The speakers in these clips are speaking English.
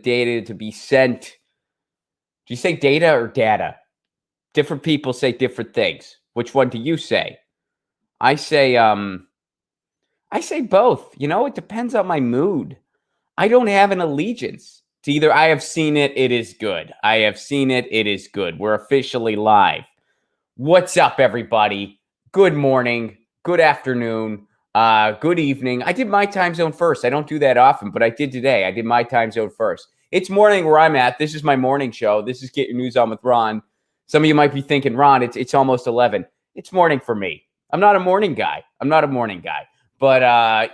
data to be sent. Do you say data or data? Different people say different things. Which one do you say? I say both. It depends on my mood. I don't have an allegiance to either. I have seen it, it is good. I have seen it, it is good. We're officially live. What's up, everybody? Good morning, good afternoon, good evening. I did my time zone first. I don't do that often, but I did today. I did my time zone first. It's morning where I'm at. This is my morning show. This is Get Your News On with Ron. Some of you might be thinking, Ron, it's almost 11. It's morning for me. I'm not a morning guy. But, I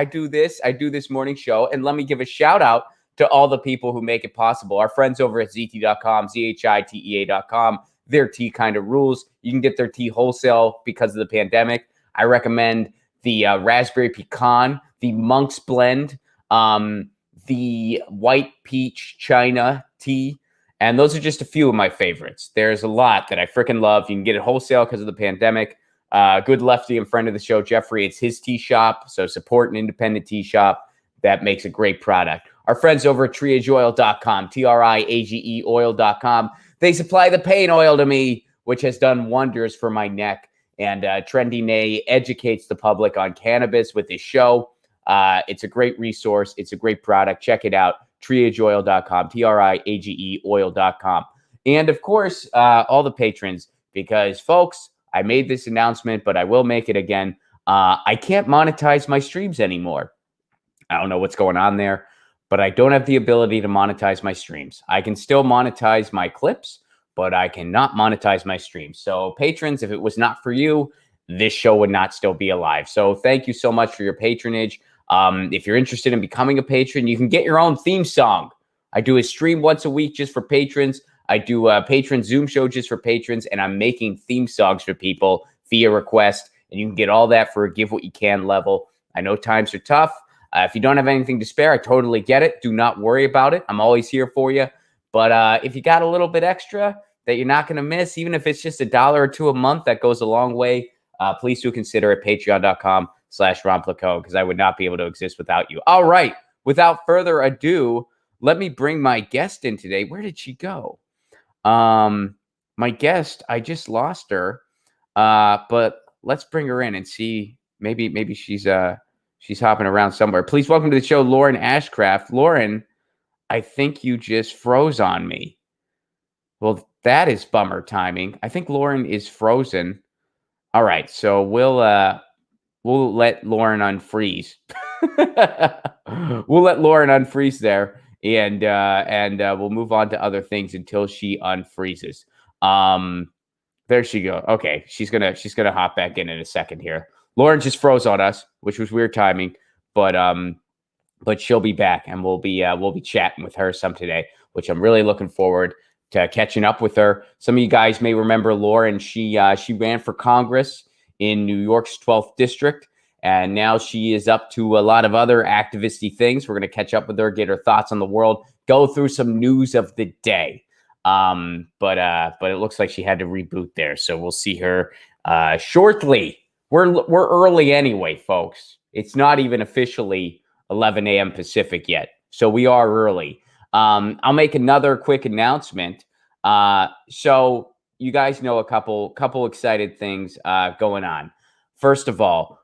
do this morning show. And let me give a shout out to all the people who make it possible. Our friends over at ZT.com, ZHITEA.com. Their tea kind of rules. You can get their tea wholesale because of the pandemic. I recommend the raspberry pecan, the Monk's Blend, the white peach China tea. And those are just a few of my favorites. There's a lot that I freaking love. You can get it wholesale because of the pandemic. Good lefty and friend of the show, Jeffrey. It's his tea shop. So support an independent tea shop that makes a great product. Our friends over at triageoil.com, TRIAGE oil.com. They supply the pain oil to me, which has done wonders for my neck. And Trendy Nay educates the public on cannabis with his show. It's a great resource. It's a great product. Check it out. Triageoil.com, TRIAGE oil.com. And of course, all the patrons, because folks, I made this announcement, but I will make it again. I can't monetize my streams anymore. I don't know what's going on there, but I don't have the ability to monetize my streams. I can still monetize my clips, but I cannot monetize my streams. So patrons, if it was not for you, this show would not still be alive. So thank you so much for your patronage. If you're interested in becoming a patron, you can get your own theme song. I do a stream once a week just for patrons. I do a patron Zoom show just for patrons, and I'm making theme songs for people via request. And you can get all that for a give what you can level. I know times are tough. If you don't have anything to spare, I totally get it. Do not worry about it. I'm always here for you. But if you got a little bit extra that you're not going to miss, even if it's just $1 or $2 a month, that goes a long way. Please do consider it. Patreon.com/Ron Placone, because I would not be able to exist without you. All right. Without further ado, let me bring my guest in today. Where did she go? My guest, I just lost her. But let's bring her in and see. Maybe she's hopping around somewhere. Please welcome to the show, Lauren Ashcraft. Lauren, I think you just froze on me. Well, that is bummer timing. I think Lauren is frozen. All right, so we'll let Lauren unfreeze. We'll let Lauren unfreeze there, and we'll move on to other things until she unfreezes. There she goes. Okay, she's gonna hop back in a second here. Lauren just froze on us, which was weird timing, but she'll be back, and we'll be chatting with her some today, which I'm really looking forward to catching up with her. Some of you guys may remember Lauren. She ran for Congress in New York's 12th district, and now she is up to a lot of other activisty things. We're gonna catch up with her, get her thoughts on the world, go through some news of the day. But it looks like she had to reboot there, so we'll see her shortly. We're early anyway, folks. It's not even officially 11 a.m. Pacific yet, so we are early. I'll make another quick announcement. So you guys know a couple excited things going on. First of all,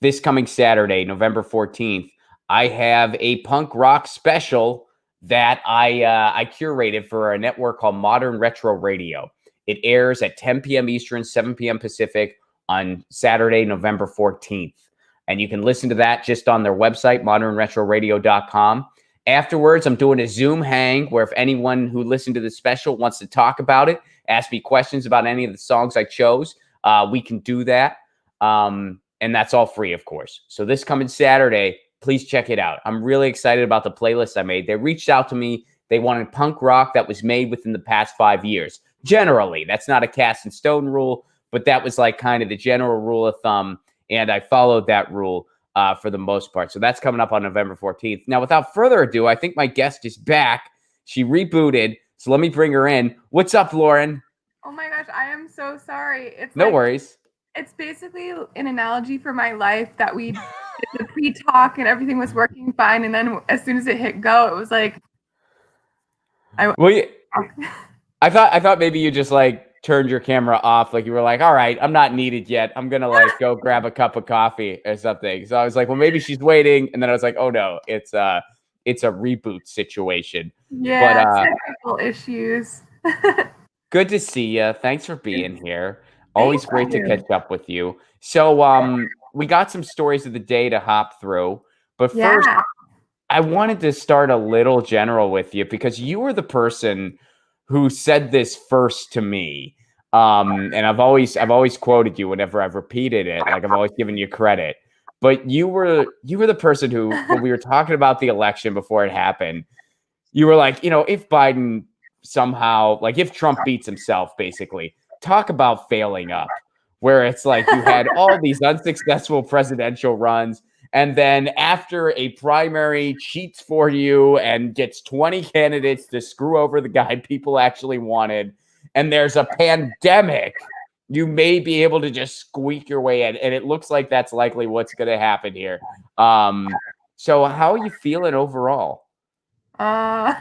this coming Saturday, November 14th, I have a punk rock special that I curated for a network called Modern Retro Radio. It airs at 10 p.m. Eastern, 7 p.m. Pacific on Saturday, November 14th. And you can listen to that just on their website, modernretroradio.com. Afterwards, I'm doing a Zoom hang where if anyone who listened to the special wants to talk about it, ask me questions about any of the songs I chose, we can do that. And that's all free, of course. So this coming Saturday, please check it out. I'm really excited about the playlist I made. They reached out to me. They wanted punk rock that was made within the past 5 years. Generally, that's not a cast in stone rule, but that was like kind of the general rule of thumb. And I followed that rule for the most part. So that's coming up on November 14th. Now, without further ado, I think my guest is back. She rebooted. So let me bring her in. What's up, Lauren? Oh my gosh, I am so sorry. It's no worries. It's basically an analogy for my life that we did the pre-talk and everything was working fine. And then as soon as it hit go, it was like, I Well, I thought maybe you just like turned your camera off, like you were like, all right, I'm not needed yet. I'm gonna like go grab a cup of coffee or something. So I was like, well, maybe she's waiting, and then I was like, oh no, it's a reboot situation. But yeah, technical issues. good to see you. Thanks for being here. Thank Always great to you. catch up with you. So we got some stories of the day to hop through, but first Yeah. I wanted to start a little general with you because you were the person who said this first to me. And I've always quoted you whenever I've repeated it. Like I've always given you credit. But you were the person who, when we were talking about the election before it happened, you were like, if Biden somehow, like if Trump beats himself, basically, talk about failing up, where it's like you had all these unsuccessful presidential runs. And then after a primary cheats for you and gets 20 candidates to screw over the guy people actually wanted, and there's a pandemic, you may be able to just squeak your way in. And it looks like that's likely what's going to happen here. So how are you feeling overall? Uh,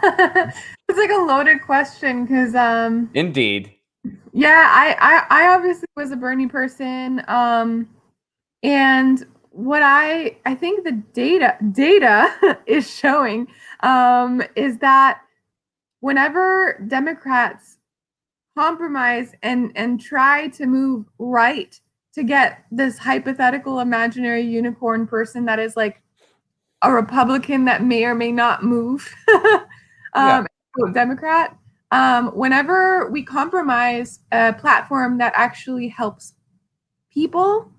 it's like a loaded question because Indeed. yeah, I obviously was a Bernie person. And what I think the data is showing is that whenever Democrats compromise and try to move right to get this hypothetical imaginary unicorn person that is like a Republican that may or may not move Yeah. Democrat, whenever we compromise a platform that actually helps people,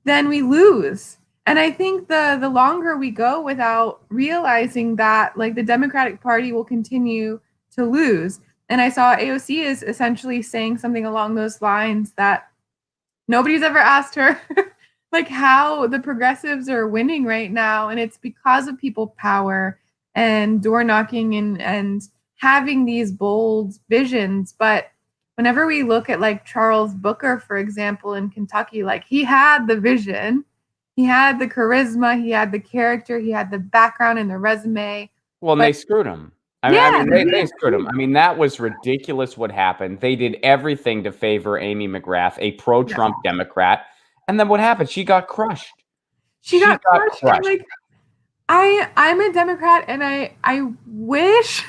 then we lose. And I think the longer we go without realizing that, like the Democratic Party will continue to lose. And I saw AOC is essentially saying something along those lines that nobody's ever asked her like how the progressives are winning right now. And it's because of people power and door knocking and having these bold visions. But whenever we look at like Charles Booker, for example, in Kentucky, like he had the vision, he had the charisma, he had the character, he had the background and the resume. Well, and But they screwed him. yeah, They screwed him. I mean, that was ridiculous what happened. They did everything to favor Amy McGrath, a pro-Trump Democrat. And then what happened? She got crushed. she She got got crushed. And crushed. like I'm a Democrat and I wish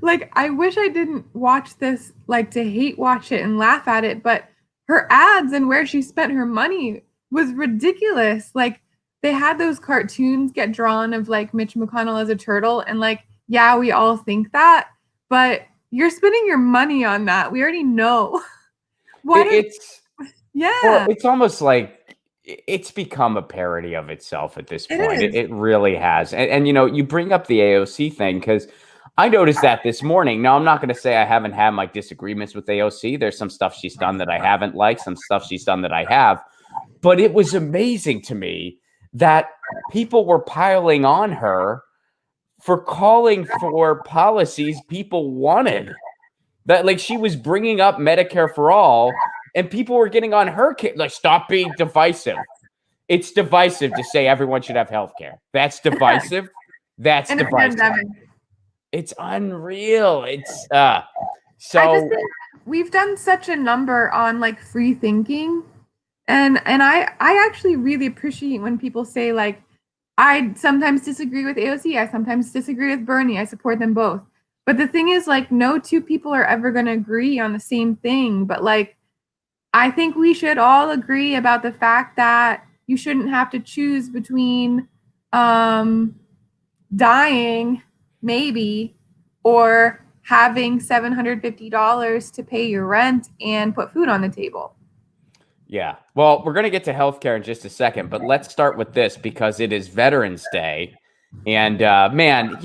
like I wish I didn't watch this like to hate watch it and laugh at it, but her ads and where she spent her money was ridiculous. Like they had those cartoons get drawn of like Mitch McConnell as a turtle and like yeah, we all think that, but you're spending your money on that. We already know. Why don't It's well, yeah, it's almost like it's become a parody of itself at this it point. is. It really has. And you bring up the AOC thing because I noticed that this morning. Now, I'm not going to say I haven't had my disagreements with AOC. There's some stuff she's done that I haven't liked, some stuff she's done that I have. But it was amazing to me that people were piling on her for calling for policies people wanted. That like she was bringing up Medicare for all, and people were getting on her like, stop being divisive. It's divisive to say everyone should have health care. That's divisive. That's In a divisive. pandemic. It's unreal. It's I just so think we've done such a number on like free thinking. And I actually really appreciate when people say like I sometimes disagree with AOC, I sometimes disagree with Bernie, I support them both. But the thing is like no two people are ever going to agree on the same thing, but like I think we should all agree about the fact that you shouldn't have to choose between um dying maybe or having $750 to pay your rent and put food on the table. yeah. Well, we're gonna get to healthcare in just a second, but let's start with this because it is Veterans Day. And man,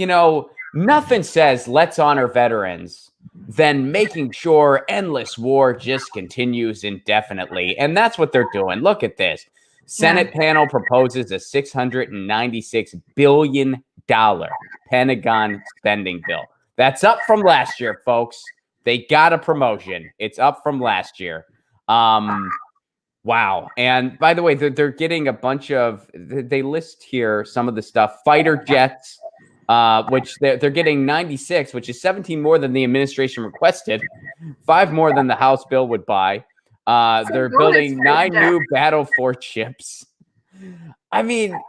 nothing says let's honor veterans than making sure endless war just continues indefinitely. And that's what they're doing. Look at this. Senate panel proposes a $696 billion Pentagon spending bill. That's up from last year, folks. They got a promotion. It's up from last year. Wow. And by the way, they're getting a bunch of, they list here some of the stuff: fighter jets, which they're getting 96, which is 17 more than the administration requested, 5 more than the House bill would buy. They're building 9 new battle fort ships. I mean,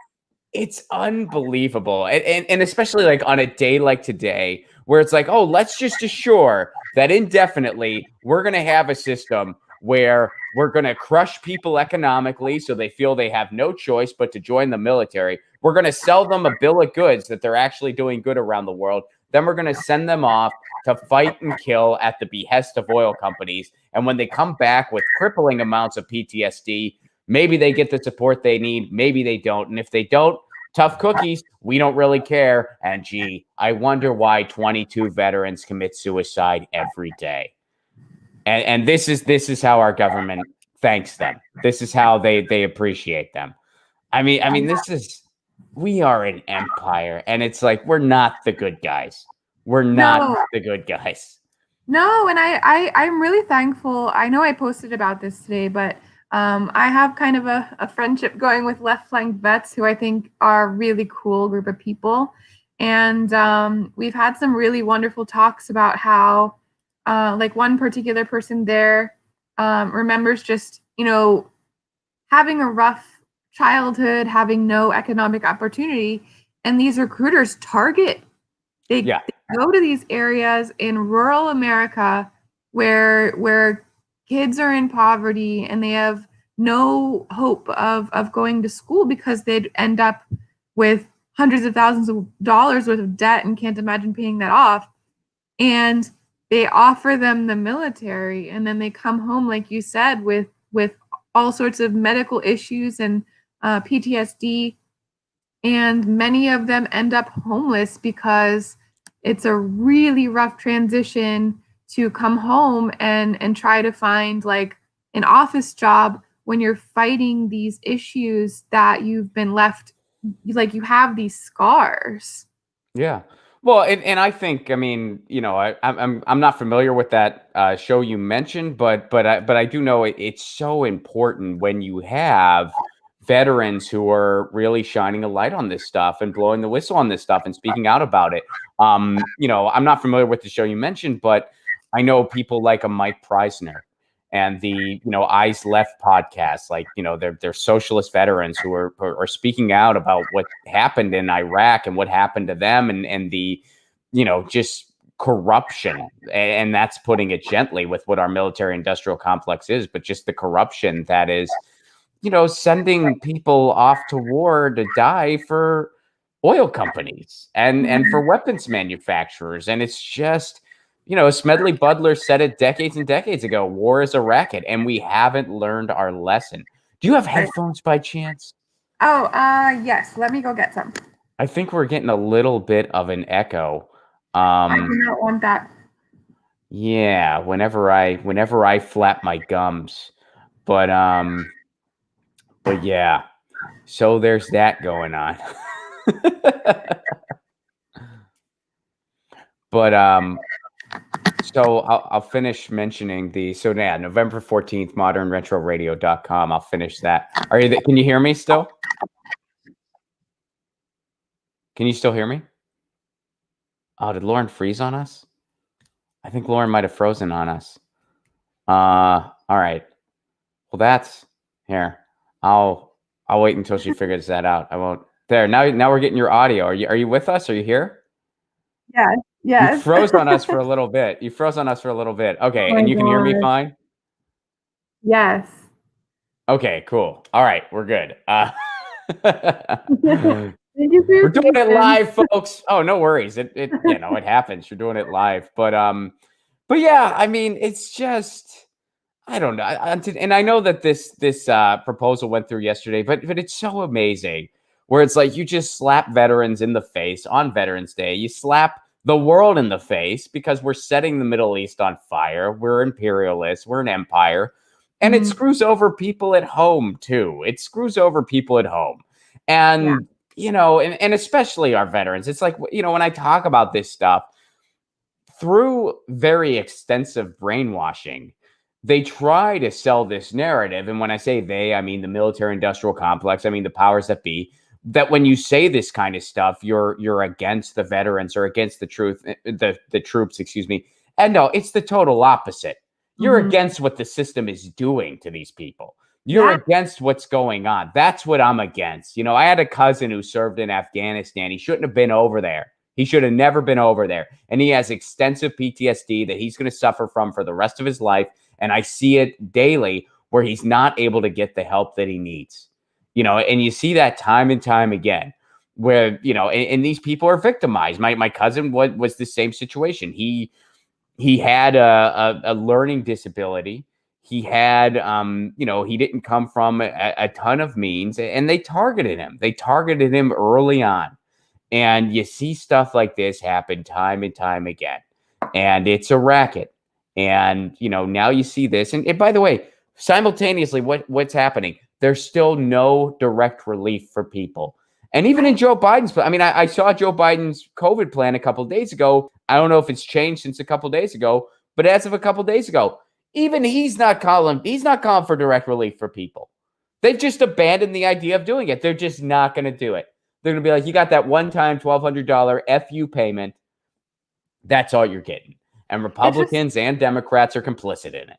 it's unbelievable. And especially like on a day like today, where it's like, oh, let's just assure that indefinitely we're going to have a system where we're going to crush people economically so they feel they have no choice but to join the military. We're going to sell them a bill of goods that they're actually doing good around the world. Then we're going to send them off to fight and kill at the behest of oil companies. And when they come back with crippling amounts of PTSD, maybe they get the support they need. Maybe they don't. And if they don't, tough cookies. We don't really care. And gee, I wonder why 22 veterans commit suicide every day. And this is how our government thanks them. This is how they appreciate them. I mean, we are an empire, and it's like we're not the good guys. We're not the good guys. No, and I'm really thankful. I know I posted about this today, but I have kind of a friendship going with Left Flank Vets, who I think are a really cool group of people. And we've had some really wonderful talks about how, like one particular person there remembers just, having a rough childhood, having no economic opportunity. And these recruiters target, they go to these areas in rural America where kids are in poverty and they have no hope of going to school because they'd end up with hundreds of thousands of dollars worth of debt and can't imagine paying that off. And they offer them the military, and then they come home, like you said, with all sorts of medical issues and PTSD. And many of them end up homeless because it's a really rough transition to come home and try to find like an office job when you're fighting these issues that you've been left, like you have these scars. Yeah. Well, and I think, I mean, I'm not familiar with that show you mentioned, but I do know it's so important when you have veterans who are really shining a light on this stuff and blowing the whistle on this stuff and speaking out about it. I'm not familiar with the show you mentioned, but I know people like a Mike Preisner and the Eyes Left podcast, like they're socialist veterans who are speaking out about what happened in Iraq and what happened to them and the just corruption, and that's putting it gently with what our military industrial complex is, but just the corruption that is sending people off to war to die for oil companies and for weapons manufacturers. And it's just Smedley Butler said it decades and decades ago, war is a racket, and we haven't learned our lesson. Do you have headphones by chance? Oh, yes. Let me go get some. I think we're getting a little bit of an echo. I do not want that. Yeah, whenever I flap my gums. But yeah. So there's that going on. But so I'll finish mentioning November 14th, modernretroradio.com. I'll finish that. Can you hear me still? Can you still hear me? Oh, did Lauren freeze on us? I think Lauren might have frozen on us. All right. Well, that's here. I'll wait until she figures that out. I won't. There. Now we're getting your audio. Are you with us? Are you here? Yeah. Yes. You froze on us for a little bit. Okay, and you can hear me fine? Yes. Okay, cool. All right, we're good. We're doing it live, folks. Oh, no worries. It happens. You're doing it live. But yeah, I mean, it's just I don't know. And I know that this proposal went through yesterday, but it's so amazing where it's like you just slap veterans in the face on Veterans Day. You slap the world in the face because we're setting the Middle East on fire. We're imperialists. We're an empire. And it screws over people at home, too. It screws over people at home. And, and especially our veterans. It's like, when I talk about this stuff, through very extensive brainwashing, they try to sell this narrative. And when I say they, I mean the military industrial complex. I mean the powers that be. that when you say this kind of stuff, you're against the veterans or against the troops, excuse me. And no, it's the total opposite. You're against what the system is doing to these people. You're against what's going on. That's what I'm against. You know, I had a cousin who served in Afghanistan. He shouldn't have been over there. He should have never been over there. And he has extensive PTSD that he's going to suffer from for the rest of his life. And I see it daily where he's not able to get the help that he needs. You know, and you see that time and time again where, you know, and these people are victimized. My cousin was the same situation. He had a learning disability. He had, you know, he didn't come from a ton of means, and they targeted him. They targeted him early on. And you see stuff like this happen time and time again. And it's a racket. And, you know, now you see this. And by the way, simultaneously, what's happening? There's still no direct relief for people. And even in Joe Biden's, I mean, I saw Joe Biden's COVID plan a couple of days ago. I don't know if it's changed since a couple of days ago, but as of a couple of days ago, even he's not calling for direct relief for people. They've just abandoned the idea of doing it. They're just not going to do it. They're going to be like, you got that one-time $1,200 FU payment. That's all you're getting. And Republicans and Democrats are complicit in it.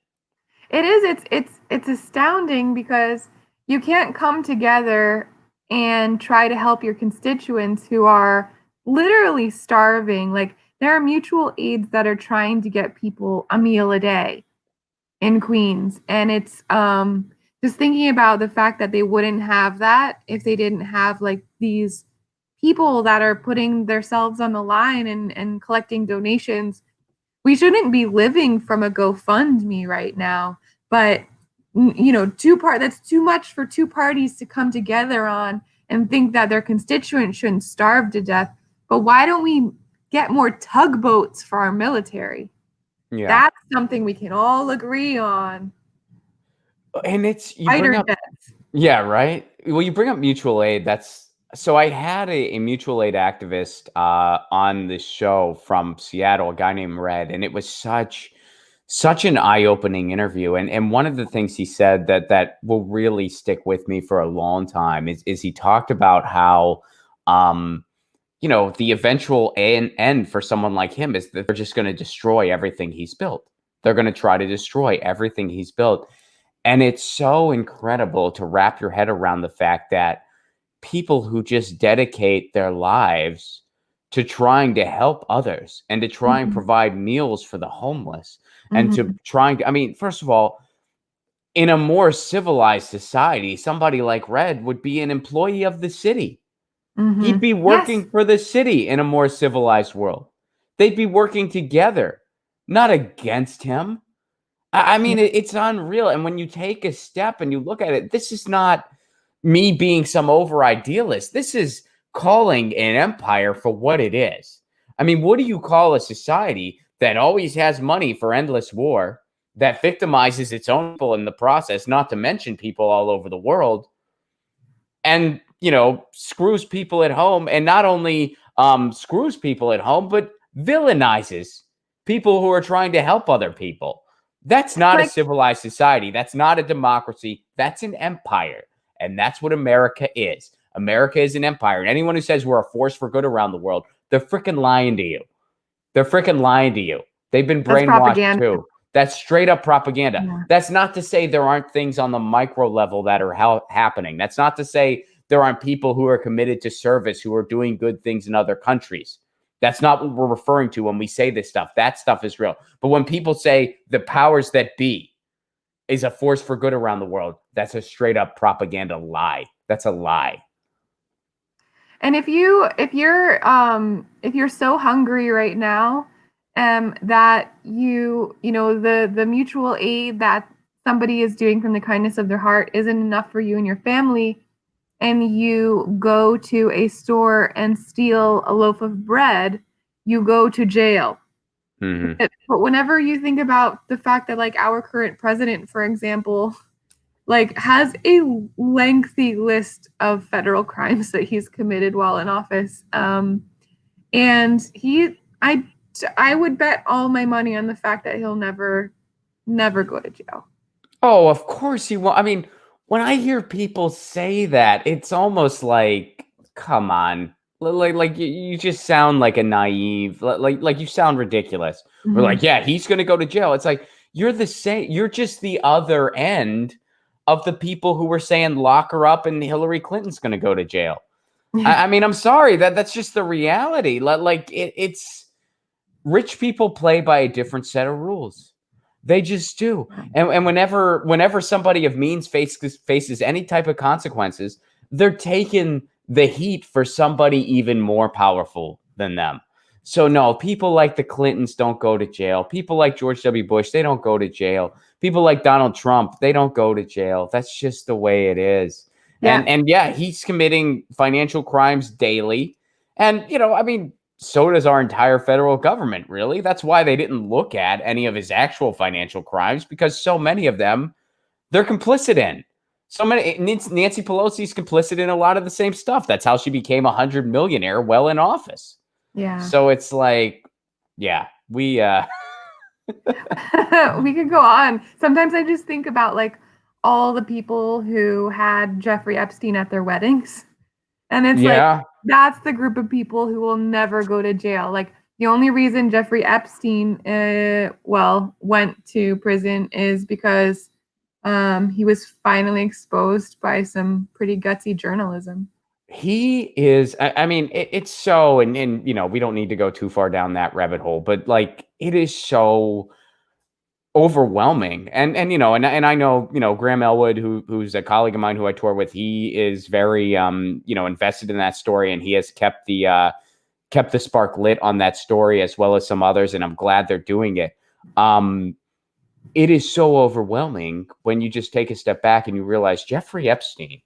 It is. It's astounding because you can't come together and try to help your constituents who are literally starving. Like, there are mutual aids that are trying to get people a meal a day in Queens. And it's just thinking about the fact that they wouldn't have that if they didn't have like these people that are putting themselves on the line and collecting donations. We shouldn't be living from a GoFundMe right now, but you know, that's too much for two parties to come together on and think that their constituents shouldn't starve to death. But why don't we get more tugboats for our military? Yeah. That's something we can all agree on. And it's yeah, right. Well, you bring up mutual aid. So I had a mutual aid activist on this show from Seattle, a guy named Red, and it was such an eye-opening interview. And one of the things he said that will really stick with me for a long time is he talked about how you know, the eventual end for someone like him is that they're just going to destroy everything he's built. They're going to try to destroy everything he's built. And it's so incredible to wrap your head around the fact that people who just dedicate their lives to trying to help others and to try and provide meals for the homeless and to trying to, I mean, first of all, in a more civilized society, somebody like Red would be an employee of the city. He'd be working for the city in a more civilized world. They'd be working together, not against him. I mean, it's unreal. And when you take a step and you look at it, this is not me being some over idealist. This is calling an empire for what it is. I mean, what do you call a society that always has money for endless war, that victimizes its own people in the process, not to mention people all over the world, and, you know, screws people at home, and not only screws people at home, but villainizes people who are trying to help other people? That's not a civilized society. That's not a democracy. That's an empire. And that's what America is. America is an empire. And anyone who says we're a force for good around the world, they're freaking lying to you. They're freaking lying to you. They've been brainwashed too. That's straight up propaganda. Yeah. That's not to say there aren't things on the micro level that are happening. That's not to say there aren't people who are committed to service, who are doing good things in other countries. That's not what we're referring to when we say this stuff. That stuff is real. But when people say the powers that be is a force for good around the world, that's a straight up propaganda lie. That's a lie. And if you're so hungry right now, that you know the mutual aid that somebody is doing from the kindness of their heart isn't enough for you and your family, and you go to a store and steal a loaf of bread, you go to jail. But whenever you think about the fact that, like, our current president, for example, like, has a lengthy list of federal crimes that he's committed while in office, and I would bet all my money on the fact that he'll never go to jail. Oh, of course he won't. I mean, when I hear people say that, it's almost like come on. Like you just sound like a naive, like you sound ridiculous. We're like, yeah, he's going to go to jail. It's like, you're the same. You're just the other end of the people who were saying lock her up and Hillary Clinton's going to go to jail. I mean, I'm sorry, that's just the reality. It's rich people play by a different set of rules. They just do. And whenever somebody of means faces any type of consequences, they're taking the heat for somebody even more powerful than them. So no, people like the Clintons don't go to jail. People like George W. Bush, they don't go to jail. People like Donald Trump, they don't go to jail. That's just the way it is. Yeah. And yeah, he's committing financial crimes daily. And, I mean, so does our entire federal government, really. That's why they didn't look at any of his actual financial crimes, because so many of them they're complicit in. So many. Nancy Pelosi's complicit in a lot of the same stuff. That's how she became a 100 millionaire while in office. Yeah. So it's like, yeah, we we could go on. Sometimes I just think about like all the people who had Jeffrey Epstein at their weddings. And it's like, that's the group of people who will never go to jail. Like, the only reason Jeffrey Epstein, went to prison is because he was finally exposed by some pretty gutsy journalism. He is, I mean, it's so, and we don't need to go too far down that rabbit hole, but like, it is so overwhelming. And I know, Graham Elwood, who's a colleague of mine who I tour with, he is very, invested in that story, and he has kept the spark lit on that story, as well as some others. And I'm glad they're doing it. It is so overwhelming when you just take a step back and you realize Jeffrey Epstein,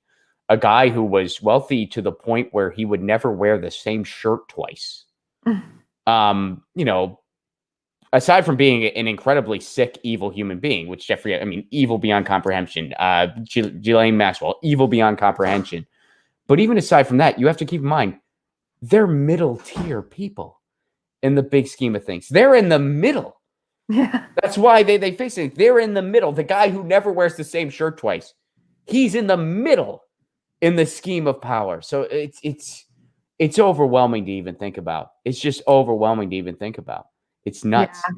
a guy who was wealthy to the point where he would never wear the same shirt twice. Aside from being an incredibly sick, evil human being, which evil beyond comprehension. Ghislaine Maxwell, evil beyond comprehension. But even aside from that, you have to keep in mind, they're middle tier people in the big scheme of things. They're in the middle. Yeah. That's why they face it. They're in the middle. The guy who never wears the same shirt twice, he's in the middle in the scheme of power. So it's overwhelming to even think about. It's just overwhelming to even think about. It's nuts. Yeah.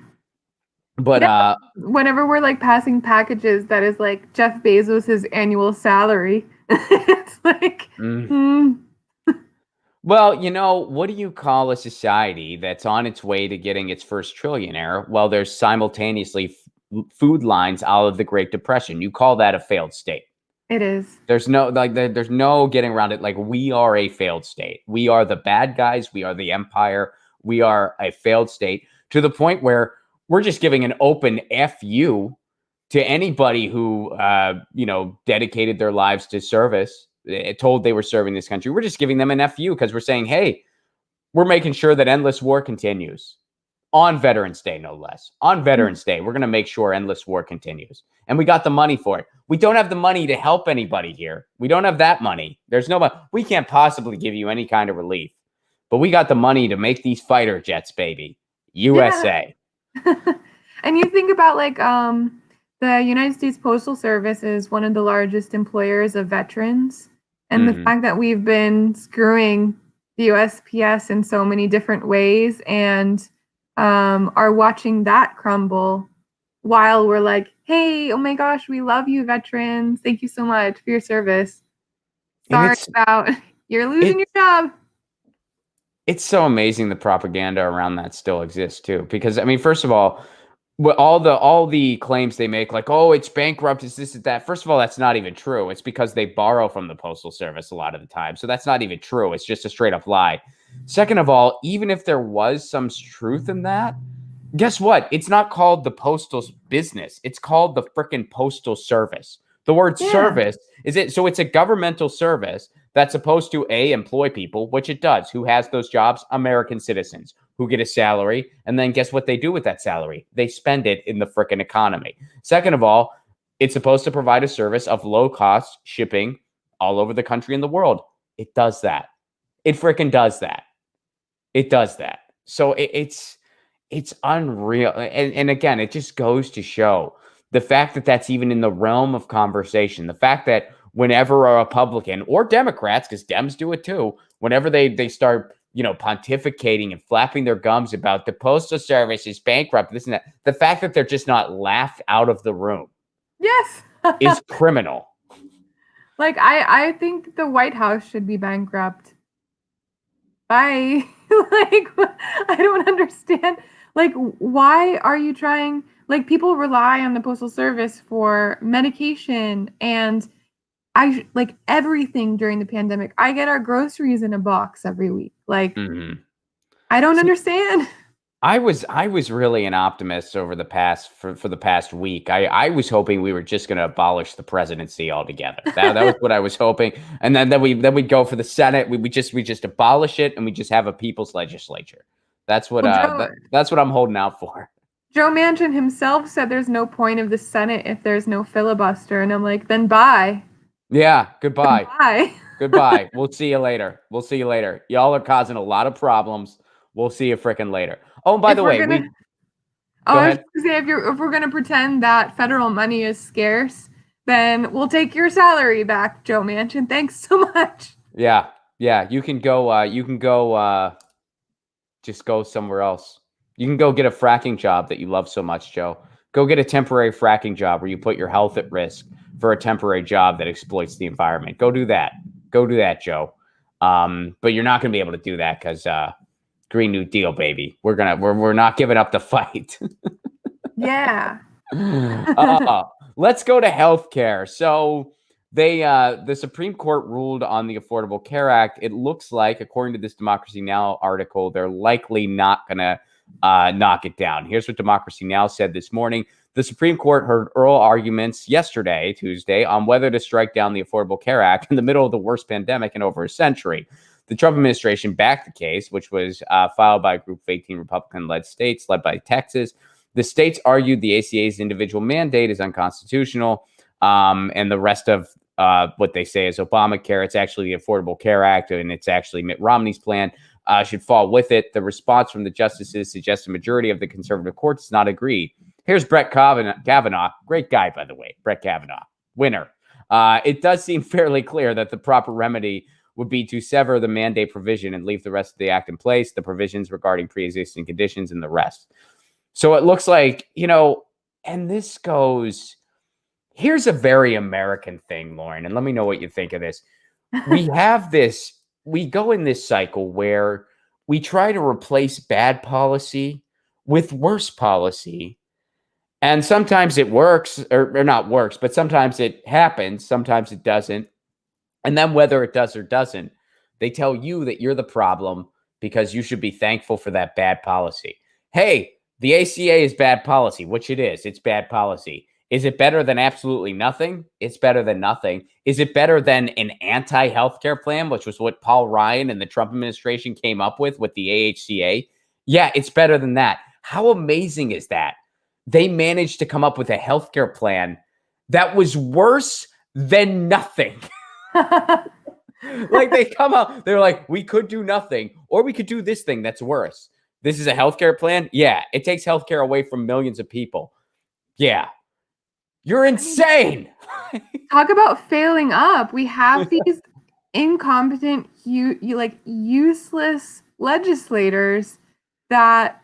But whenever we're like passing packages that is like Jeff Bezos's annual salary, it's like Well, what do you call a society that's on its way to getting its first trillionaire while there's simultaneously food lines out of the Great Depression? You call that a failed state. It is. There's no getting around it. Like, we are a failed state. We are the bad guys. We are the empire. We are a failed state, to the point where we're just giving an open FU to anybody who, dedicated their lives to service, told they were serving this country. We're just giving them an FU because we're saying, hey, we're making sure that endless war continues on Veterans Day, no less. On Veterans Day, we're going to make sure endless war continues. And we got the money for it. We don't have the money to help anybody here. We don't have that money. There's no money. We can't possibly give you any kind of relief. But we got the money to make these fighter jets, baby. USA. Yeah. And you think about like the United States Postal Service is one of the largest employers of veterans. And the fact that we've been screwing the USPS in so many different ways and are watching that crumble while we're like, hey, oh my gosh, we love you, veterans. Thank you so much for your service. Sorry about you're losing your job. It's so amazing the propaganda around that still exists too. Because first of all, all the claims they make, like, oh, it's bankrupt, it's this, it's that. First of all, that's not even true. It's because they borrow from the Postal Service a lot of the time. So that's not even true. It's just a straight up lie. Second of all, even if there was some truth in that, guess what? It's not called the postal business. It's called the frickin' Postal Service. The word service so it's a governmental service that's supposed to employ people, which it does. Who has those jobs? American citizens who get a salary. And then guess what they do with that salary? They spend it in the frickin' economy. Second of all, it's supposed to provide a service of low cost shipping all over the country and the world. It does that. It frickin' does that. It does that. So it's unreal. And again, it just goes to show the fact that that's even in the realm of conversation, the fact that whenever a Republican or Democrats, because Dems do it too, whenever they start, pontificating and flapping their gums about the Postal Service is bankrupt, this and that, the fact that they're just not laughed out of the room Yes. is criminal. Like, I think the White House should be bankrupt. Bye. Like, I don't understand. Like, why are you trying? Like, people rely on the Postal Service for medication and like everything during the pandemic. I get our groceries in a box every week. Like, I don't understand. I was really an optimist over the past for the past week. I was hoping we were just going to abolish the presidency altogether. That was what I was hoping, and then we'd go for the Senate. We just abolish it, and we just have a people's legislature. That's what that's what I'm holding out for. Joe Manchin himself said there's no point of the Senate if there's no filibuster, and I'm like, then bye. Yeah, goodbye. Goodbye. Goodbye. We'll see you later. We'll see you later. Y'all are causing a lot of problems. We'll see you freaking later. Oh, and by the way, I was going to say, if we're going to pretend that federal money is scarce, then we'll take your salary back, Joe Manchin. Thanks so much. Yeah. You can go. Just go somewhere else. You can go get a fracking job that you love so much, Joe. Go get a temporary fracking job where you put your health at risk for a temporary job that exploits the environment. Go do that. Go do that, Joe. But you're not going to be able to do that because Green New Deal, baby. We're not giving up the fight. Yeah. Let's go to healthcare. So the Supreme Court ruled on the Affordable Care Act. It looks like, according to this Democracy Now! Article, they're likely not going to knock it down. Here's what Democracy Now! Said this morning. The Supreme Court heard oral arguments yesterday, Tuesday, on whether to strike down the Affordable Care Act in the middle of the worst pandemic in over a century. The Trump administration backed the case, which was filed by a group of 18 Republican-led states, led by Texas. The states argued the ACA's individual mandate is unconstitutional, and the rest of what they say is Obamacare. It's actually the Affordable Care Act, and it's actually Mitt Romney's plan, should fall with it. The response from the justices suggests a majority of the conservative court does not agree. Here's Brett Kavanaugh. Great guy, by the way. Brett Kavanaugh. Winner. It does seem fairly clear that the proper remedy would be to sever the mandate provision and leave the rest of the act in place, the provisions regarding pre-existing conditions and the rest. So it looks like, and this goes, here's a very American thing, Lauren, and let me know what you think of this. We go in this cycle where we try to replace bad policy with worse policy. And sometimes it works or not works, but sometimes it happens. Sometimes it doesn't. And then whether it does or doesn't, they tell you that you're the problem because you should be thankful for that bad policy. Hey, the ACA is bad policy, which it is. It's bad policy. Is it better than absolutely nothing? It's better than nothing. Is it better than an anti-healthcare plan, which was what Paul Ryan and the Trump administration came up with the AHCA? Yeah, it's better than that. How amazing is that? They managed to come up with a healthcare plan that was worse than nothing. Like they come out, they're like, we could do nothing, or we could do this thing that's worse. This is a healthcare plan? Yeah, it takes healthcare away from millions of people. Yeah. You're insane. Talk about failing up. We have these incompetent, useless legislators that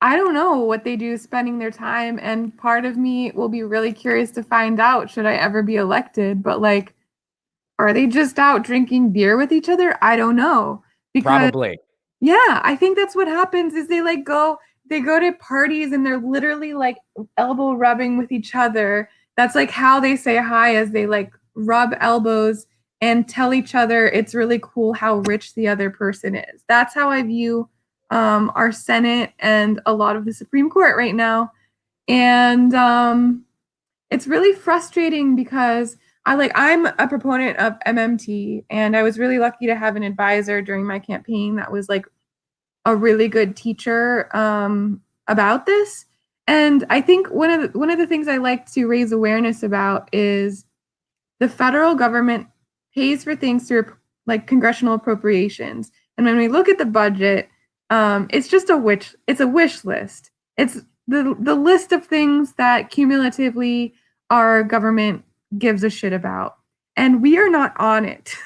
I don't know what they do spending their time. And part of me will be really curious to find out, should I ever be elected? But are they just out drinking beer with each other? I don't know. Probably. Yeah, I think that's what happens is they go to parties and they're literally elbow rubbing with each other. That's how they say hi, as they rub elbows and tell each other it's really cool how rich the other person is. That's how I view our Senate and a lot of the Supreme Court right now. And it's really frustrating because I'm a proponent of MMT, and I was really lucky to have an advisor during my campaign that was a really good teacher about this. And I think one of the things I like to raise awareness about is the federal government pays for things through congressional appropriations. And when we look at the budget, it's just a wish list. It's the list of things that cumulatively our government gives a shit about. and we are not on it.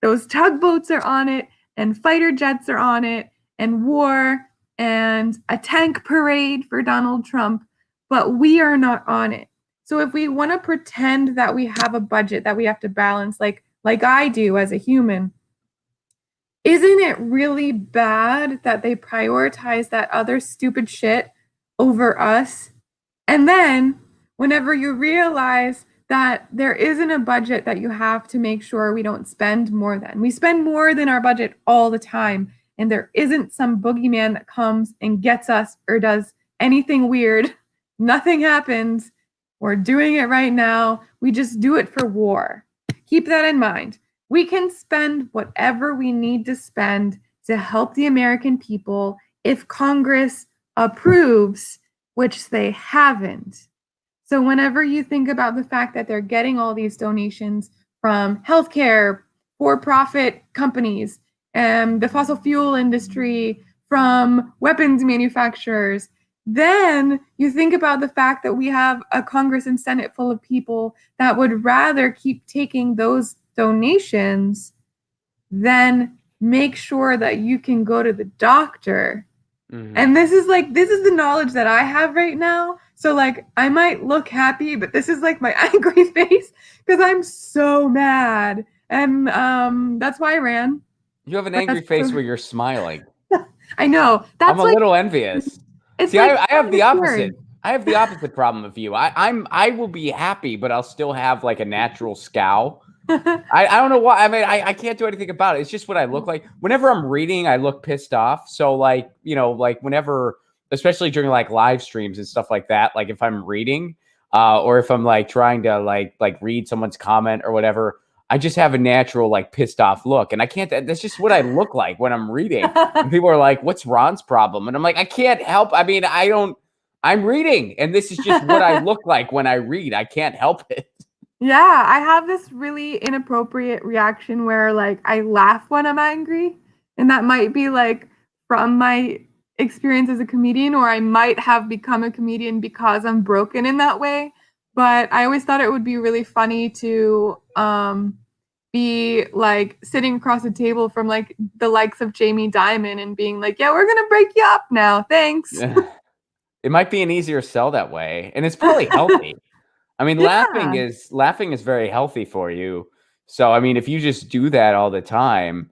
Those tugboats are on it, and fighter jets are on it, and war, and a tank parade for Donald Trump, but we are not on it. So if we want to pretend that we have a budget that we have to balance, like I do as a human, isn't it really bad that they prioritize that other stupid shit over us? And then whenever you realize that there isn't a budget that you have to make sure we don't spend more than, we spend more than our budget all the time, and there isn't some boogeyman that comes and gets us or does anything weird, nothing happens. We're doing it right now. We just do it for war. Keep that in mind. We can spend whatever we need to spend to help the American people if Congress approves, which they haven't. So whenever you think about the fact that they're getting all these donations from healthcare, for-profit companies, the fossil fuel industry, from weapons manufacturers, then you think about the fact that we have a Congress and Senate full of people that would rather keep taking those donations than make sure that you can go to the doctor. Mm-hmm. And this is the knowledge that I have right now. So like I might look happy, but this is like my angry face because I'm so mad. And that's why I ran. You have an angry face where you're smiling. I know. I'm a little envious. See, like I have the opposite. I have the opposite problem of you. I will be happy, but I'll still have like a natural scowl. I don't know why. I mean, I can't do anything about it. It's just what I look like. Whenever I'm reading, I look pissed off. So like, like whenever, especially during like live streams and stuff like that, like if I'm reading, or if I'm like trying to like read someone's comment or whatever, I just have a natural like pissed off look. And I can't, that's just what I look like when I'm reading. And people are like, what's Ron's problem? And I'm like, I can't help. I mean, I'm reading, and this is just what I look like when I read. I can't help it. Yeah, I have this really inappropriate reaction where like I laugh when I'm angry, and that might be like from my experience as a comedian, or I might have become a comedian because I'm broken in that way. But I always thought it would be really funny to be like sitting across the table from like the likes of Jamie Dimon and being like, yeah, we're gonna break you up now, thanks. It might be an easier sell that way, and it's probably healthy. I mean, Yeah. laughing is very healthy for you. So, I mean, if you just do that all the time,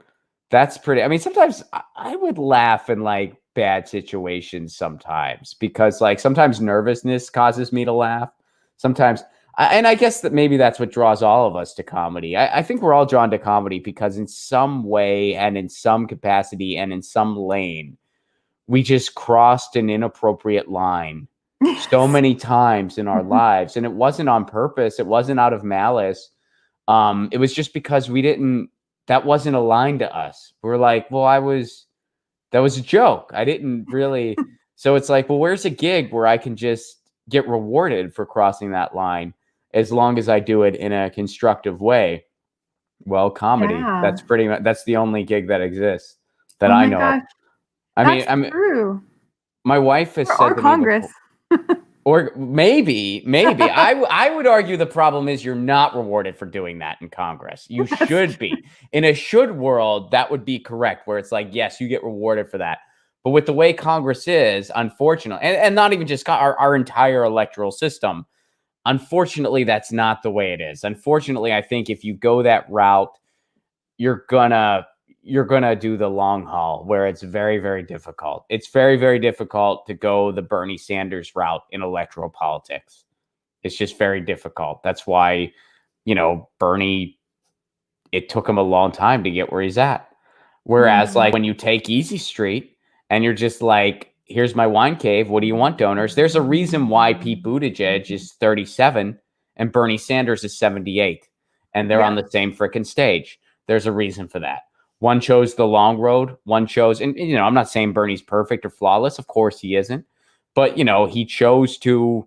that's pretty. I mean, sometimes I would laugh in like bad situations sometimes because like sometimes nervousness causes me to laugh. Sometimes, and I guess that maybe that's what draws all of us to comedy. I think we're all drawn to comedy because in some way and in some capacity and in some lane, we just crossed an inappropriate line so many times in our lives, and it wasn't on purpose. It wasn't out of malice. It was just because that wasn't aligned to us. We're like, well, that was a joke. I didn't really. So it's like, well, where's a gig where I can just get rewarded for crossing that line as long as I do it in a constructive way? Well, comedy. Yeah. That's pretty much, that's the only gig that exists that I know of. I mean, true. My wife has said or Congress. Or maybe I would argue the problem is you're not rewarded for doing that in Congress. You should be. In a should world, that would be correct, where it's like, yes, you get rewarded for that. But with the way Congress is, unfortunately, and not even just our entire electoral system, unfortunately, that's not the way it is. Unfortunately, I think if you go that route, you're gonna do the long haul, where it's very, very difficult. It's very, very difficult to go the Bernie Sanders route in electoral politics. It's just very difficult. That's why, Bernie, it took him a long time to get where he's at. Whereas like when you take Easy Street and you're just like, here's my wine cave. What do you want, donors? There's a reason why Pete Buttigieg is 37 and Bernie Sanders is 78. And they're on the same freaking stage. There's a reason for that. One chose the long road. One chose, and I'm not saying Bernie's perfect or flawless. Of course he isn't. But, he chose to,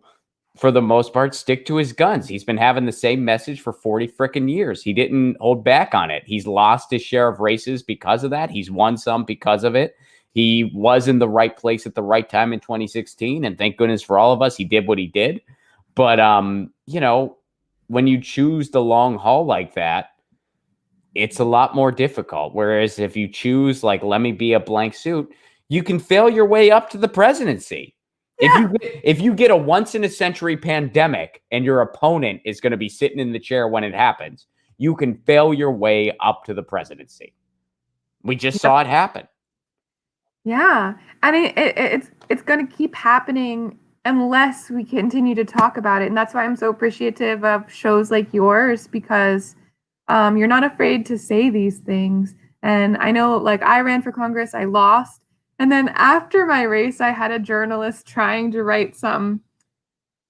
for the most part, stick to his guns. He's been having the same message for 40 freaking years. He didn't hold back on it. He's lost his share of races because of that. He's won some because of it. He was in the right place at the right time in 2016. And thank goodness for all of us, he did what he did. But, when you choose the long haul like that, it's a lot more difficult. Whereas if you choose, like, let me be a blank suit, you can fail your way up to the presidency. Yeah. If you get a once in a century pandemic and your opponent is going to be sitting in the chair when it happens, you can fail your way up to the presidency. We just saw it happen. Yeah, and it's going to keep happening unless we continue to talk about it, and that's why I'm so appreciative of shows like yours, because you're not afraid to say these things. And I know, like, I ran for Congress, I lost, and then after my race, I had a journalist trying to write some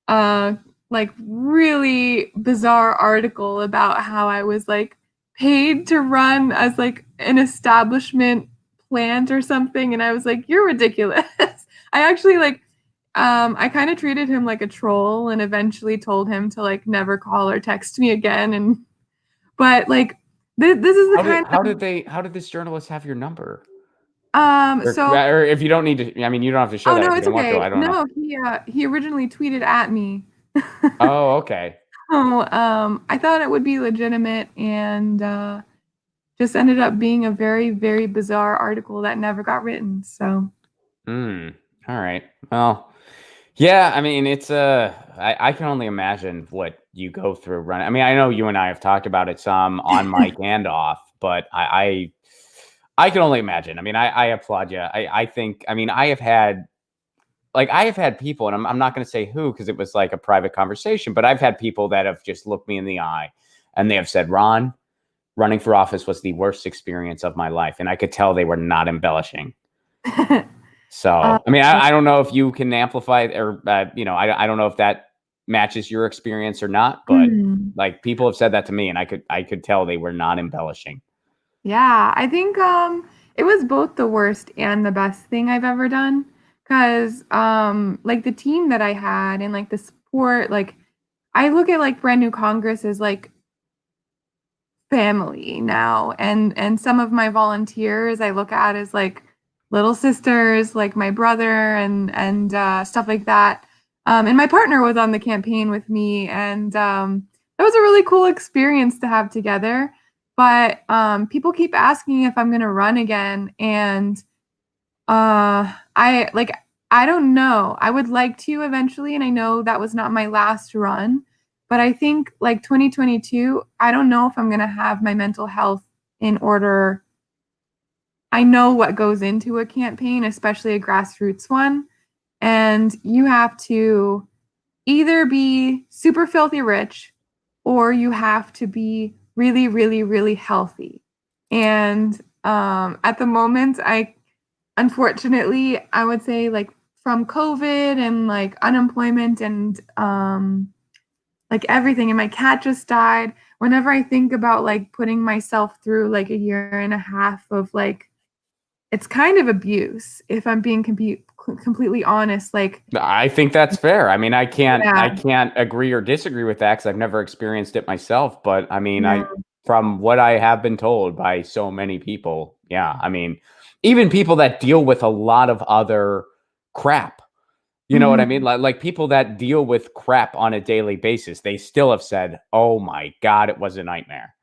like really bizarre article about how I was like paid to run as like an establishment plant or something, and I was like, you're ridiculous. I actually like I kind of treated him like a troll and eventually told him to like never call or text me again. And but like this is the How did this journalist have your number? so Or if you don't need to, I mean, you don't have to show oh that no, if you it's don't want to. okay. I don't know. No, he originally tweeted at me. Oh, okay. So I thought it would be legitimate, and just ended up being a very, very bizarre article that never got written. So, All right. Well, yeah. I mean, it's I can only imagine what you go through running. I mean, I know you and I have talked about it some on mic and off, but I can only imagine. I mean, I applaud you. I think. I mean, I have had people, and I'm not going to say who because it was like a private conversation, but I've had people that have just looked me in the eye and they have said, Ron, running for office was the worst experience of my life. And I could tell they were not embellishing. So, I mean, I don't know if you can amplify or, I don't know if that matches your experience or not, but like people have said that to me and I could tell they were not embellishing. yeah, I think it was both the worst and the best thing I've ever done. Cause like the team that I had and like the support, like I look at like Brand New Congress as like family now, and some of my volunteers I look at as like little sisters, like my brother and stuff like that. And my partner was on the campaign with me, and that was a really cool experience to have together. But people keep asking if I'm going to run again, and I don't know. I would like to eventually, and I know that was not my last run, but I think like 2022, I don't know if I'm going to have my mental health in order. I know what goes into a campaign, especially a grassroots one, and you have to either be super filthy rich or you have to be really, really, really healthy. And at the moment, unfortunately, I would say like from COVID and like unemployment and like everything, and my cat just died. Whenever I think about like putting myself through like a year and a half of like, it's kind of abuse, if I'm being completely honest. Like, I think that's fair. I mean, I yeah, can't agree or disagree with that because I've never experienced it myself. But I mean, yeah. from what I have been told by so many people, yeah. I mean, even people that deal with a lot of other crap. You know what I mean? Mhm. Like people that deal with crap on a daily basis, they still have said, "Oh my God, it was a nightmare."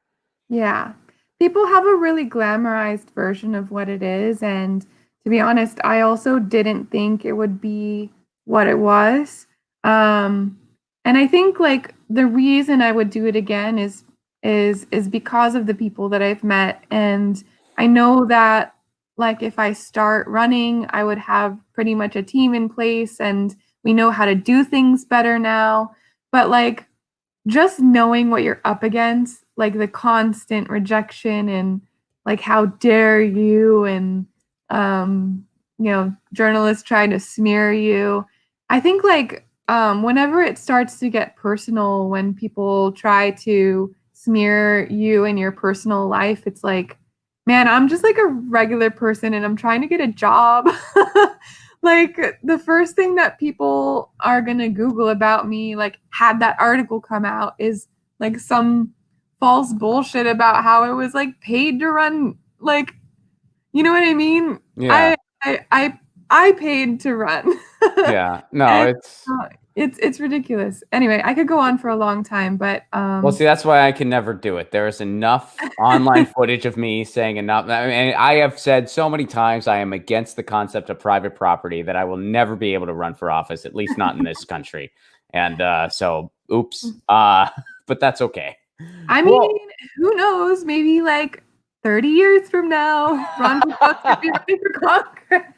Yeah. People have a really glamorized version of what it is. And to be honest, I also didn't think it would be what it was. Um, and I think like the reason I would do it again is because of the people that I've met. And I know that like if I start running, I would have pretty much a team in place and we know how to do things better now. But like just knowing what you're up against, like the constant rejection and like how dare you, and journalists trying to smear you. I think like whenever it starts to get personal, when people try to smear you in your personal life, it's like, man, I'm just like a regular person and I'm trying to get a job. Like the first thing that people are gonna Google about me, like had that article come out, is like some false bullshit about how I was like paid to run. Like, you know what I mean? Yeah, I I I, I paid to run. yeah. No, And it's It's ridiculous. Anyway, I could go on for a long time, but Well, see, that's why I can never do it. There is enough online footage of me saying enough. I mean, I have said so many times I am against the concept of private property that I will never be able to run for office, at least not in this country. And so, oops. But that's okay. I mean, Well, who knows? Maybe like 30 years from now, Ron DeSantis could be running for Congress.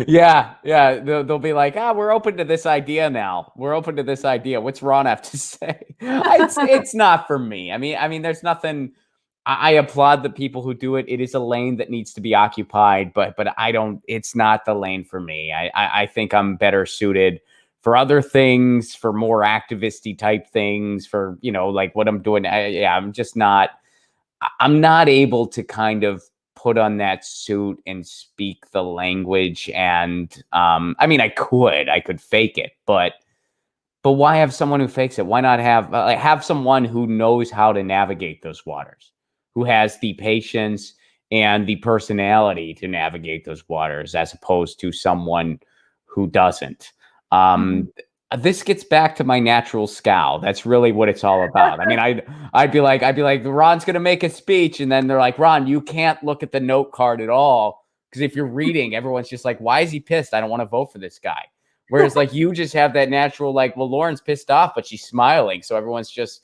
yeah. They'll be like, we're open to this idea now. We're open to this idea. What's Ron have to say? It's not for me. I mean, there's nothing. I applaud the people who do it. It is a lane that needs to be occupied, but I don't. It's not the lane for me. I think I'm better suited for other things, for more activisty type things, for like what I'm doing. I'm just not. I'm not able to kind of put on that suit and speak the language. And I mean, I could fake it, but why have someone who fakes it? Why not have someone who knows how to navigate those waters, who has the patience and the personality to navigate those waters, as opposed to someone who doesn't. This gets back to my natural scowl. That's really what it's all about. I mean, I'd be like, Ron's gonna make a speech, and then they're like, Ron, you can't look at the note card at all, because if you're reading, everyone's just like, why is he pissed? I don't want to vote for this guy. Whereas like you just have that natural, like, well, Lauren's pissed off, but she's smiling. So everyone's just,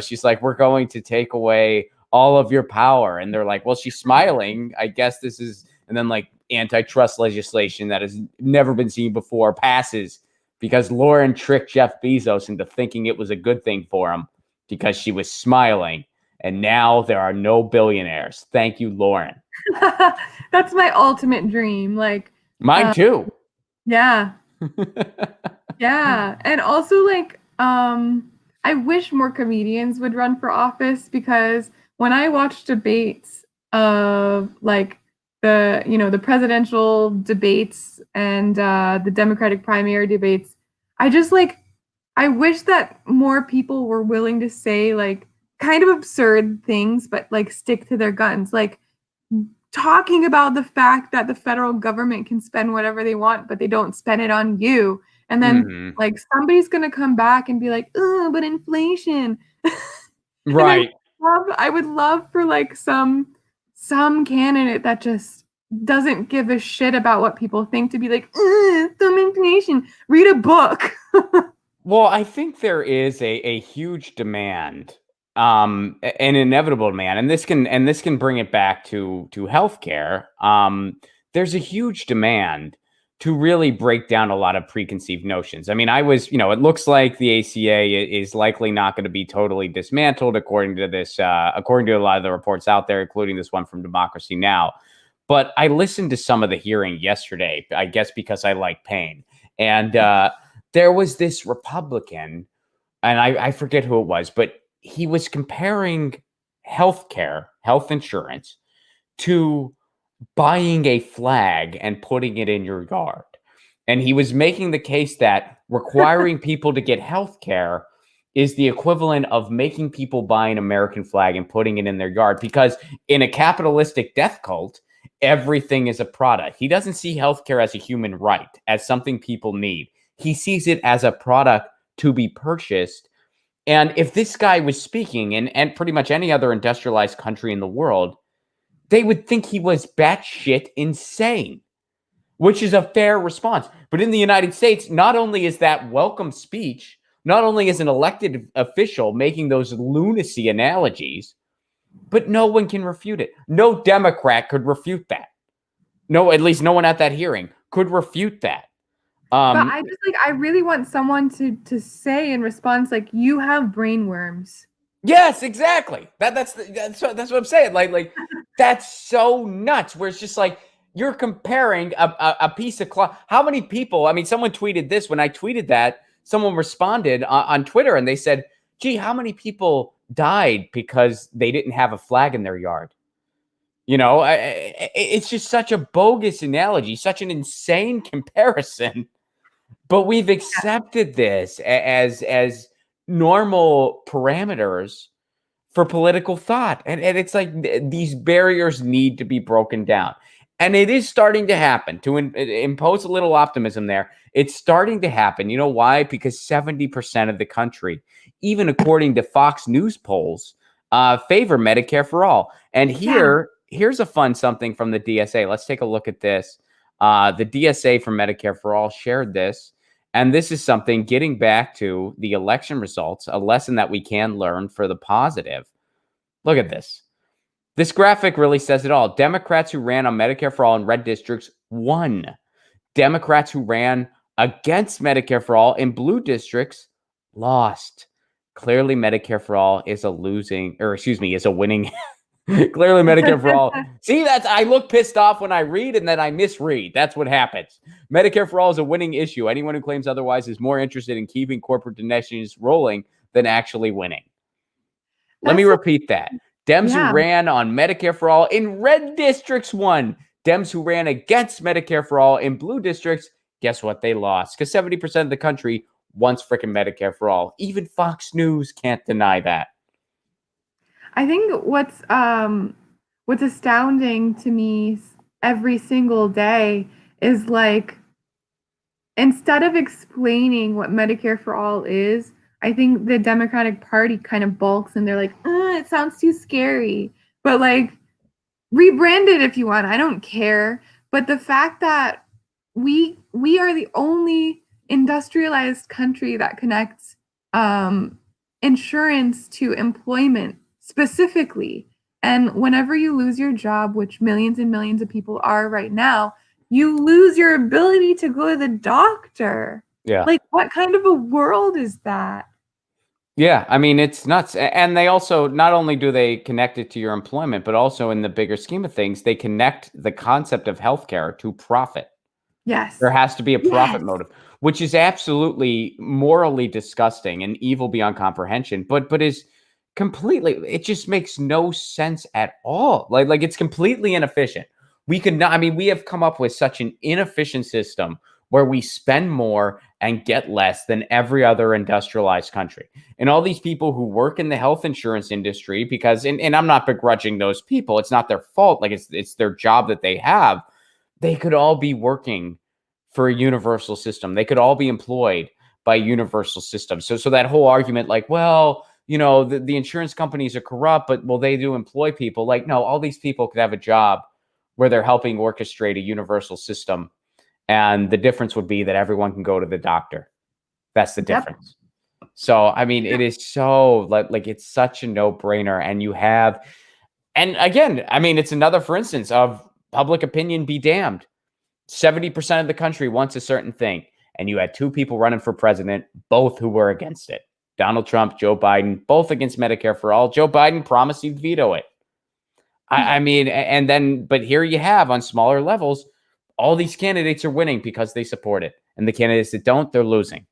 she's like, we're going to take away all of your power. And they're like, well, she's smiling. I guess this is, and then like antitrust legislation that has never been seen before passes because Lauren tricked Jeff Bezos into thinking it was a good thing for him because she was smiling. And now there are no billionaires. Thank you, Lauren. That's my ultimate dream. Like mine too. Yeah. Yeah. And also like I wish more comedians would run for office, because when I watch debates of like the presidential debates and the Democratic primary debates, I wish that more people were willing to say like kind of absurd things, but like stick to their guns. Like talking about the fact that the federal government can spend whatever they want, but they don't spend it on you. And then like somebody's going to come back and be like, oh, but inflation. Right. I would love for like some candidate that just doesn't give a shit about what people think to be like, some inflation, read a book. Well, I think there is a huge demand, an inevitable demand, and this can bring it back to healthcare. There's a huge demand to really break down a lot of preconceived notions. I mean, it looks like the ACA is likely not going to be totally dismantled, according to a lot of the reports out there, including this one from Democracy Now! But I listened to some of the hearing yesterday, I guess because I like pain. And there was this Republican, and I forget who it was, but he was comparing health insurance, to buying a flag and putting it in your yard. And he was making the case that requiring people to get health care is the equivalent of making people buy an American flag and putting it in their yard, because in a capitalistic death cult, everything is a product. He doesn't see healthcare as a human right, as something people need. He sees it as a product to be purchased. And if this guy was speaking and pretty much any other industrialized country in the world, they would think he was batshit insane, which is a fair response. But in the United States, not only is that welcome speech, not only is an elected official making those lunacy analogies, but no one can refute it. No Democrat could refute that. No, at least no one at that hearing could refute that. But I really want someone to say in response, like, you have brain worms. Yes, exactly. That's what I'm saying. Like that's so nuts. Where it's just like you're comparing a piece of cloth. How many people? I mean, someone tweeted this when I tweeted that. Someone responded on Twitter and they said, "Gee, how many people died because they didn't have a flag in their yard?" It's just such a bogus analogy, such an insane comparison. But we've accepted this as normal parameters for political thought. And it's like these barriers need to be broken down. And it is starting to happen. To impose a little optimism there, it's starting to happen. You know why? Because 70% of the country, even according to Fox News polls, favor Medicare for all. And here's a fun something from the DSA. Let's take a look at this. The DSA for Medicare for all shared this. And this is something, getting back to the election results, a lesson that we can learn for the positive. Look at this. This graphic really says it all. Democrats who ran on Medicare for all in red districts won. Democrats who ran against Medicare for all in blue districts lost. Clearly, Medicare for all is a winning. Clearly, Medicare for all. See, I look pissed off when I read and then I misread. That's what happens. Medicare for all is a winning issue. Anyone who claims otherwise is more interested in keeping corporate donations rolling than actually winning. Let me repeat that. Dems who ran on Medicare for all in red districts won. Dems who ran against Medicare for all in blue districts, guess what? They lost. Because 70% of the country wants freaking Medicare for all. Even Fox News can't deny that. I think what's astounding to me every single day is, like, instead of explaining what Medicare for all is, I think the Democratic Party kind of balks and they're like, it sounds too scary. But, like, rebrand it if you want. I don't care. But the fact that we are the only industrialized country that connects insurance to employment specifically. And whenever you lose your job, which millions and millions of people are right now, you lose your ability to go to the doctor. Yeah. Like, what kind of a world is that? Yeah, I mean, it's nuts. And they also, not only do they connect it to your employment, but also in the bigger scheme of things, they connect the concept of healthcare to profit. Yes. There has to be a profit motive, which is absolutely morally disgusting and evil beyond comprehension, but is completely, it just makes no sense at all. Like it's completely inefficient. We have come up with such an inefficient system where we spend more and get less than every other industrialized country. And all these people who work in the health insurance industry, because, and I'm not begrudging those people, it's not their fault. Like it's their job that they have. They could all be working for a universal system. They could all be employed by a universal system. So that whole argument, like, well, the insurance companies are corrupt, but will they do employ people? Like, no, all these people could have a job where they're helping orchestrate a universal system. And the difference would be that everyone can go to the doctor. That's the difference. So, I mean, it is so like it's such a no-brainer. And again, I mean, it's another, for instance, of public opinion be damned. 70% of the country wants a certain thing. And you had two people running for president, both who were against it. Donald Trump, Joe Biden, both against Medicare for all. Joe Biden promised he'd veto it. I mean, and then, but here you have on smaller levels, all these candidates are winning because they support it. And the candidates that don't, they're losing.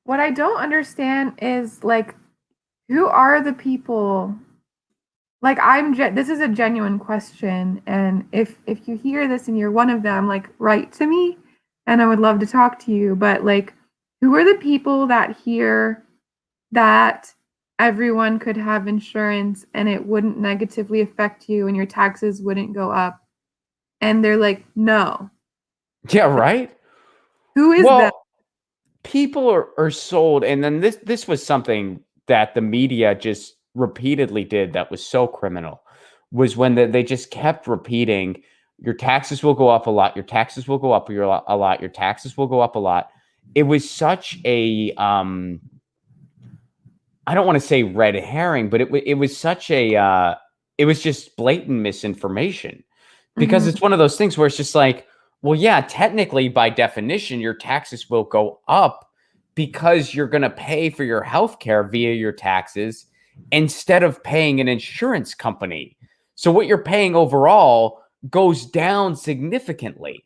What I don't understand is, like, who are the people? Like, this is a genuine question. And if you hear this and you're one of them, like, write to me and I would love to talk to you. But, like, who are the people that hear that everyone could have insurance and it wouldn't negatively affect you and your taxes wouldn't go up? And they're like, no. Yeah, right? Who is that? People are sold. And then this was something that the media just repeatedly did that was so criminal, was when they just kept repeating, your taxes will go up a lot, your taxes will go up a lot, your taxes will go up a lot. It was such a, I don't want to say red herring, but it was such a, it was just blatant misinformation. Because it's one of those things where it's just like, well, yeah, technically, by definition, your taxes will go up because you're going to pay for your health care via your taxes instead of paying an insurance company. So what you're paying overall goes down significantly.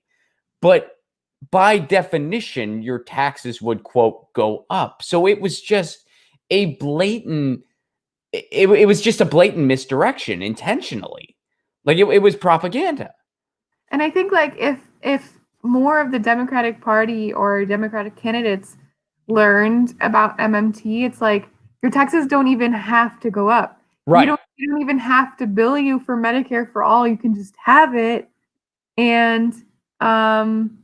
But by definition, your taxes would, quote, go up. So it was just a blatant, it was just a blatant misdirection intentionally. Like it was propaganda. And I think, like, if more of the Democratic Party or Democratic candidates learned about MMT, it's like your taxes don't even have to go up. Right. You don't even have to bill you for Medicare for all. You can just have it. and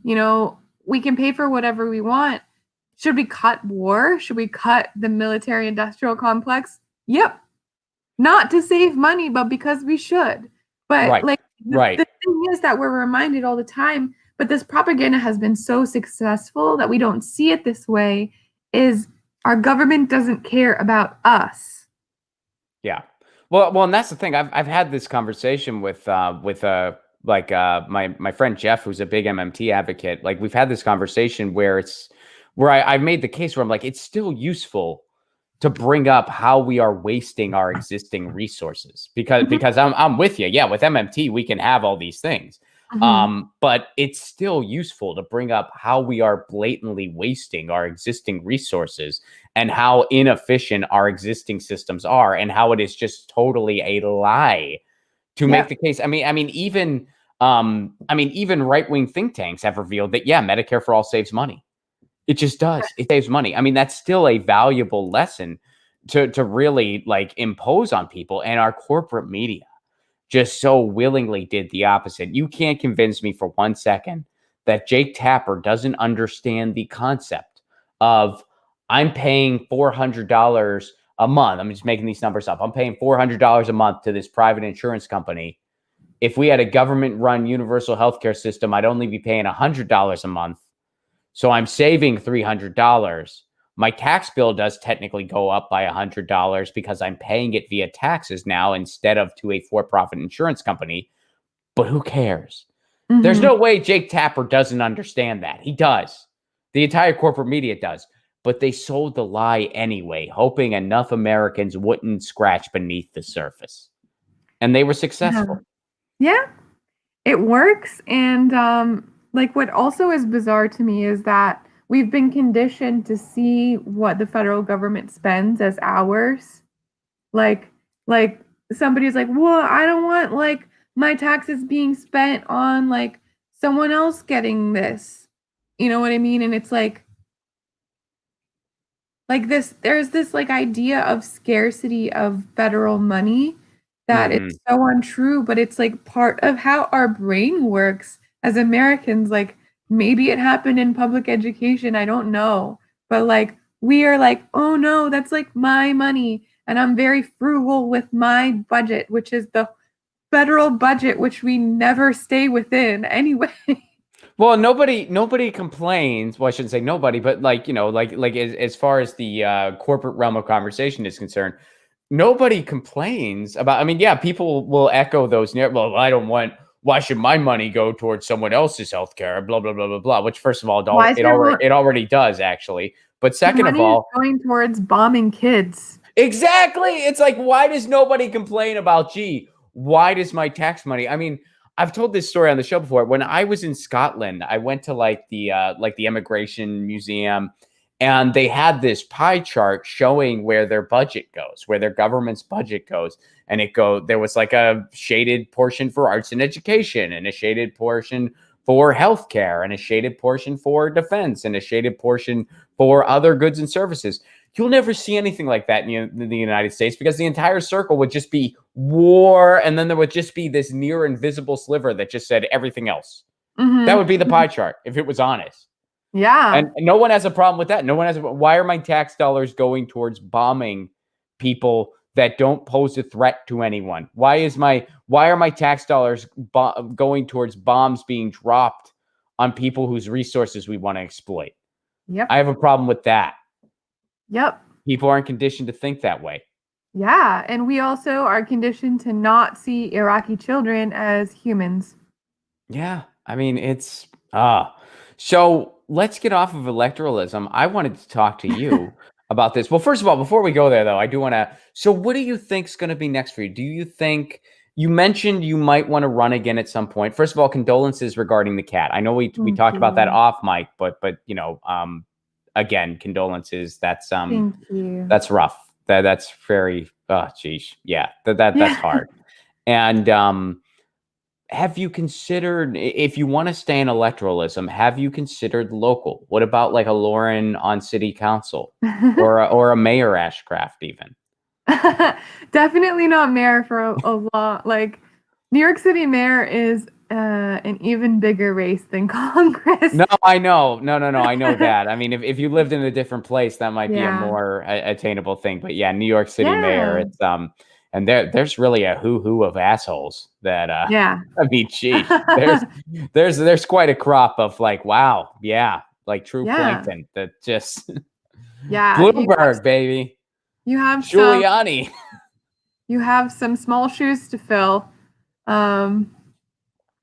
you know, we can pay for whatever we want. Should we cut war? Should we cut the military industrial complex? Yep. Not to save money, but because we should. But Right. like Right. the thing is that we're reminded all the time, but this propaganda has been so successful that we don't see it this way, is our government doesn't care about us. Yeah. Well, and that's the thing. I've had this conversation with my friend Jeff, who's a big MMT advocate. Like, we've had this conversation where I've made the case where I'm like, it's still useful to bring up how we are wasting our existing resources, because I'm with you. Yeah, with MMT we can have all these things. But it's still useful to bring up how we are blatantly wasting our existing resources and how inefficient our existing systems are, and how it is just totally a lie to make the case. I mean, even right-wing think tanks have revealed that, yeah, Medicare for all saves money. It just does. It saves money. I mean, that's still a valuable lesson to really like impose on people, and our corporate media just so willingly did the opposite. You can't convince me for 1 second that Jake Tapper doesn't understand the concept of, I'm paying $400 a month. I'm just making these numbers up. I'm paying $400 a month to this private insurance company. If we had a government-run universal healthcare system, I'd only be paying $100 a month. So I'm saving $300. My tax bill does technically go up by $100 because I'm paying it via taxes now instead of to a for-profit insurance company. But who cares? There's no way Jake Tapper doesn't understand that. He does. The entire corporate media does. But they sold the lie anyway, hoping enough Americans wouldn't scratch beneath the surface. And they were successful. Yeah, it works. And like, what also is bizarre to me is that we've been conditioned to see what the federal government spends as ours. Like somebody's like, well, I don't want like my taxes being spent on like someone else getting this. You know what I mean? And it's like this, there's this like idea of scarcity of federal money that is so untrue, but it's like part of how our brain works as Americans. Like, maybe it happened in public education, I don't know, but like we are like, oh no, that's like my money, and I'm very frugal with my budget, which is the federal budget, which we never stay within anyway. Well, nobody complains. Well, I shouldn't say nobody, but like, you know, like as far as the corporate realm of conversation is concerned, nobody complains about. I mean, yeah, people will echo those. Well, I don't want. Why should my money go towards someone else's healthcare? Blah blah blah blah blah. Which, first of all, it already does actually. But second of all, going towards bombing kids. Exactly. It's like, why does nobody complain about? Gee, why does my tax money? I mean, I've told this story on the show before. When I was in Scotland, I went to like the immigration museum, and they had this pie chart showing where their budget goes, where their government's budget goes. And there was like a shaded portion for arts and education, and a shaded portion for healthcare, and a shaded portion for defense, and a shaded portion for other goods and services. You'll never see anything like that in the United States, because the entire circle would just be war, and then there would just be this near invisible sliver that just said everything else. That would be the pie chart if it was honest. Yeah. And no one has a problem with that. Why are my tax dollars going towards bombing people that don't pose a threat to anyone? Why are my tax dollars going towards bombs being dropped on people whose resources we want to exploit? Yep. I have a problem with that. Yep. People aren't conditioned to think that way. Yeah, and we also are conditioned to not see Iraqi children as humans. Yeah, I mean, it's so let's get off of electoralism. I wanted to talk to you about this. Well, first of all, before we go there, though, I do want to. So, what do you think's going to be next for you? Do you think you mentioned you might want to run again at some point? First of all, condolences regarding the cat. I know we talked about that off mic, but you know, again, condolences. That's Thank you. That's rough. That's very. Oh, geez, yeah. That's hard. And have you considered, if you want to stay in electoralism, have you considered local? What about like a Lauren on city council or a Mayor Ashcraft even? Definitely not mayor for a lot. Like, New York City mayor is an even bigger race than Congress. No, I know. No, no, no. I know that. I mean, if you lived in a different place, that might be a Yeah. more attainable thing. But yeah, New York City mayor, Yeah. it's and there's really a who of assholes that Yeah. I mean, geez, there's quite a crop of like, wow, yeah, like true Yeah. plankton that just Yeah. Bloomberg, baby, You have some Giuliani. you have some small shoes to fill.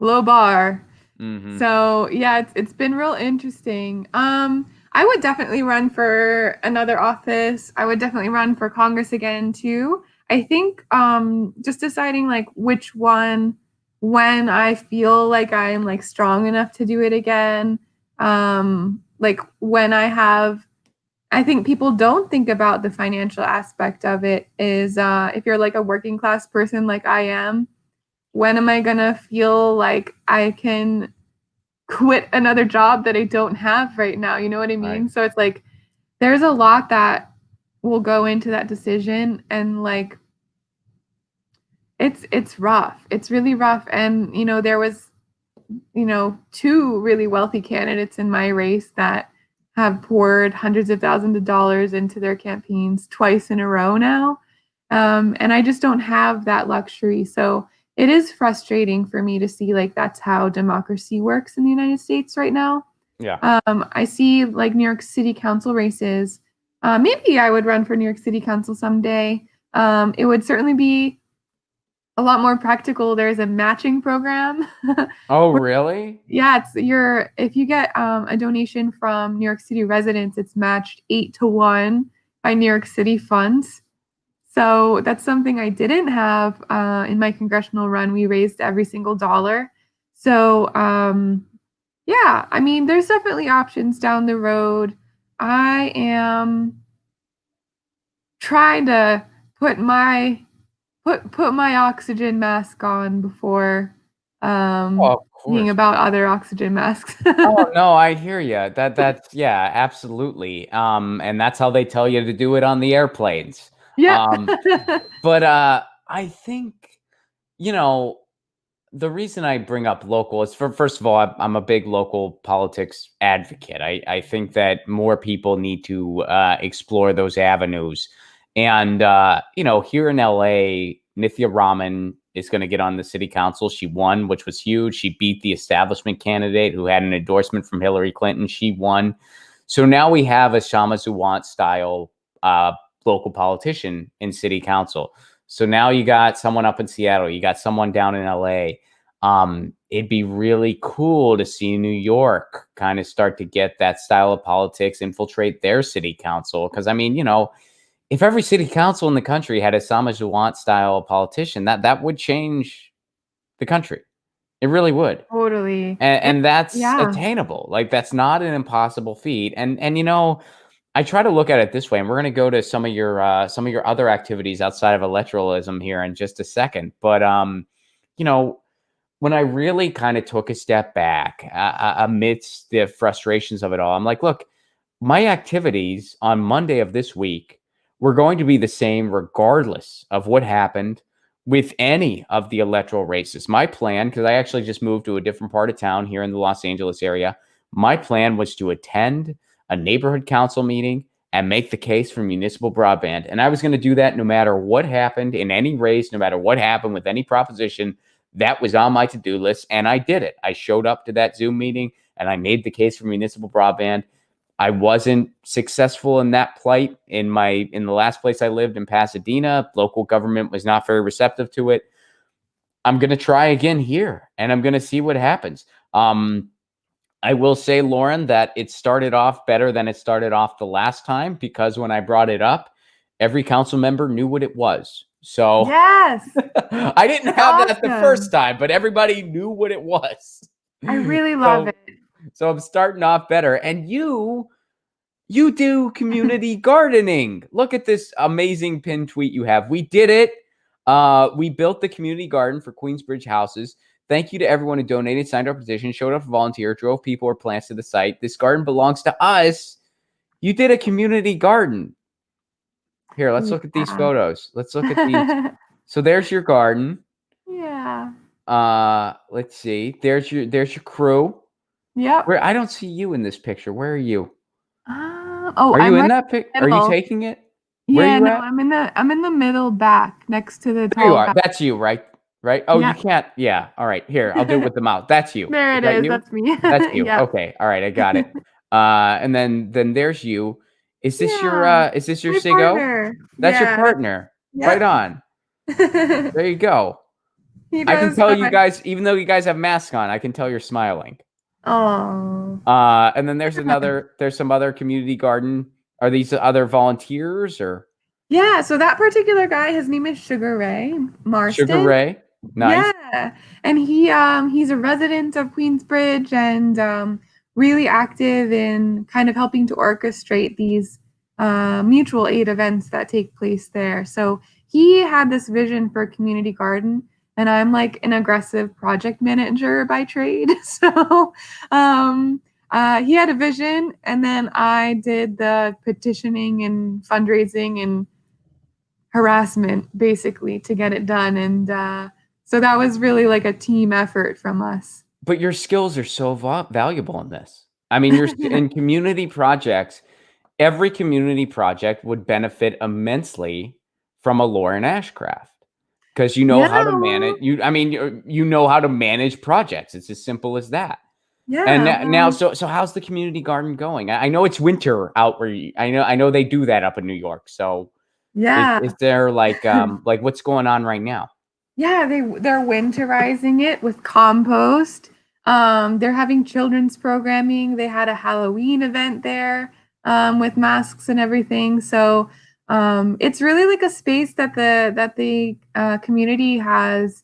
Low bar. Hmm. So yeah, it's been real interesting. I would definitely run for another office. I would definitely run for Congress again too. I think just deciding like which one when I feel like I'm like strong enough to do it again. Like when I think people don't think about the financial aspect of it is if you're like a working class person like I am, when am I gonna feel like I can quit another job that I don't have right now? You know what I mean? Right. So it's like there's a lot that will go into that decision, and like it's rough. It's really rough. And there was two really wealthy candidates in my race that have poured hundreds of thousands of dollars into their campaigns twice in a row now. And I just don't have that luxury. So it is frustrating for me to see like that's how democracy works in the United States right now. Yeah. I see like New York City Council races. Maybe I would run for New York City Council someday. It would certainly be a lot more practical. There's a matching program. Oh, really? Yeah, if you get a donation from New York City residents, it's matched 8-1 by New York City funds. So that's something I didn't have in my congressional run. We raised every single dollar. So yeah, I mean, there's definitely options down the road. I am trying to put my oxygen mask on before Oh, of thinking course. about other oxygen masks. Oh no, I hear you. That's yeah, absolutely. And that's how they tell you to do it on the airplanes. Yep. Um, but I think you know the reason I bring up local is for first of all, I'm a big local politics advocate. I think that more people need to explore those avenues. And here in LA, Nithya Raman is going to get on the city council. She won, which was huge. She beat the establishment candidate who had an endorsement from Hillary Clinton. She won. So now we have a Shama Zawant style local politician in city council. So now you got someone up in Seattle, you got someone down in LA. It'd be really cool to see New York kind of start to get that style of politics infiltrate their city council. Because I mean, if every city council in the country had a Sama Zawant style politician, that would change the country. It really would. Totally. And that's Yeah. attainable. Like that's not an impossible feat. And I try to look at it this way, and we're going to go to some of your other activities outside of electoralism here in just a second. But when I really kind of took a step back amidst the frustrations of it all, I'm like, look, my activities on Monday of this week were going to be the same regardless of what happened with any of the electoral races. My plan, because I actually just moved to a different part of town here in the Los Angeles area, my plan was to attend a neighborhood council meeting and make the case for municipal broadband. And I was going to do that no matter what happened in any race, no matter what happened with any proposition. That was on my to-do list, and I did it. I showed up to that Zoom meeting, and I made the case for municipal broadband. I wasn't successful in that plight in the last place I lived in Pasadena. Local government was not very receptive to it. I'm going to try again here, and I'm going to see what happens. I will say, Lauren, that it started off better than it started off the last time, because when I brought it up, every council member knew what it was. So Yes. I didn't That's have that the first awesome. time, but everybody knew what it was. I really love So it. so I'm starting off better. And you do community gardening. Look at this amazing pin tweet you have. We did it. We built the community garden for Queensbridge houses. Thank you to everyone who donated, signed our petition, showed up for volunteer, drove people or plants to the site. This garden belongs to us. You did a community garden. Here, let's look at these photos. Let's look at these. So there's your garden. Yeah. Let's see. There's your crew. Yep. Where I don't see you in this picture. Where are you? Oh, Are you I'm in right that pic? in the Are you middle. taking it? Where are Yeah, you no, at? I'm in the middle back next to the There you tall are. guy. That's you, right? Right? Oh, you Yeah. can't. Yeah. All right. Here, I'll do it with the mouth. That's you. There Is it that is. you? That's me. That's you. Yep. Okay. All right. I got it. And then there's you. Yeah. Is this your My Sigo? partner. That's your Yeah, that's partner. Right yep. on. There you go. He I can does tell you guys, even though you guys have masks on, I can tell you're smiling. oh. And then there's some other community garden. Are these other volunteers or Yeah, so that particular guy, his name is Sugar Ray Sugar Marston. Ray? Nice. Yeah. And he's a resident of Queensbridge and really active in kind of helping to orchestrate these mutual aid events that take place there. So he had this vision for a community garden, and I'm like an aggressive project manager by trade. So he had a vision, and then I did the petitioning and fundraising and harassment basically to get it done. And so that was really like a team effort from us. But your skills are so valuable in this. I mean, you're in community projects. Every community project would benefit immensely from a Lauren Ashcraft because you know Yeah, how to well, manage. You know how to manage projects. It's as simple as that. And yeah, now, well, so how's the community garden going? I know it's winter out where I know they do that up in New York. So yeah. is there like what's going on right now? Yeah, they're winterizing it with compost. They're having children's programming. They had a Halloween event there with masks and everything. So it's really like a space that the community has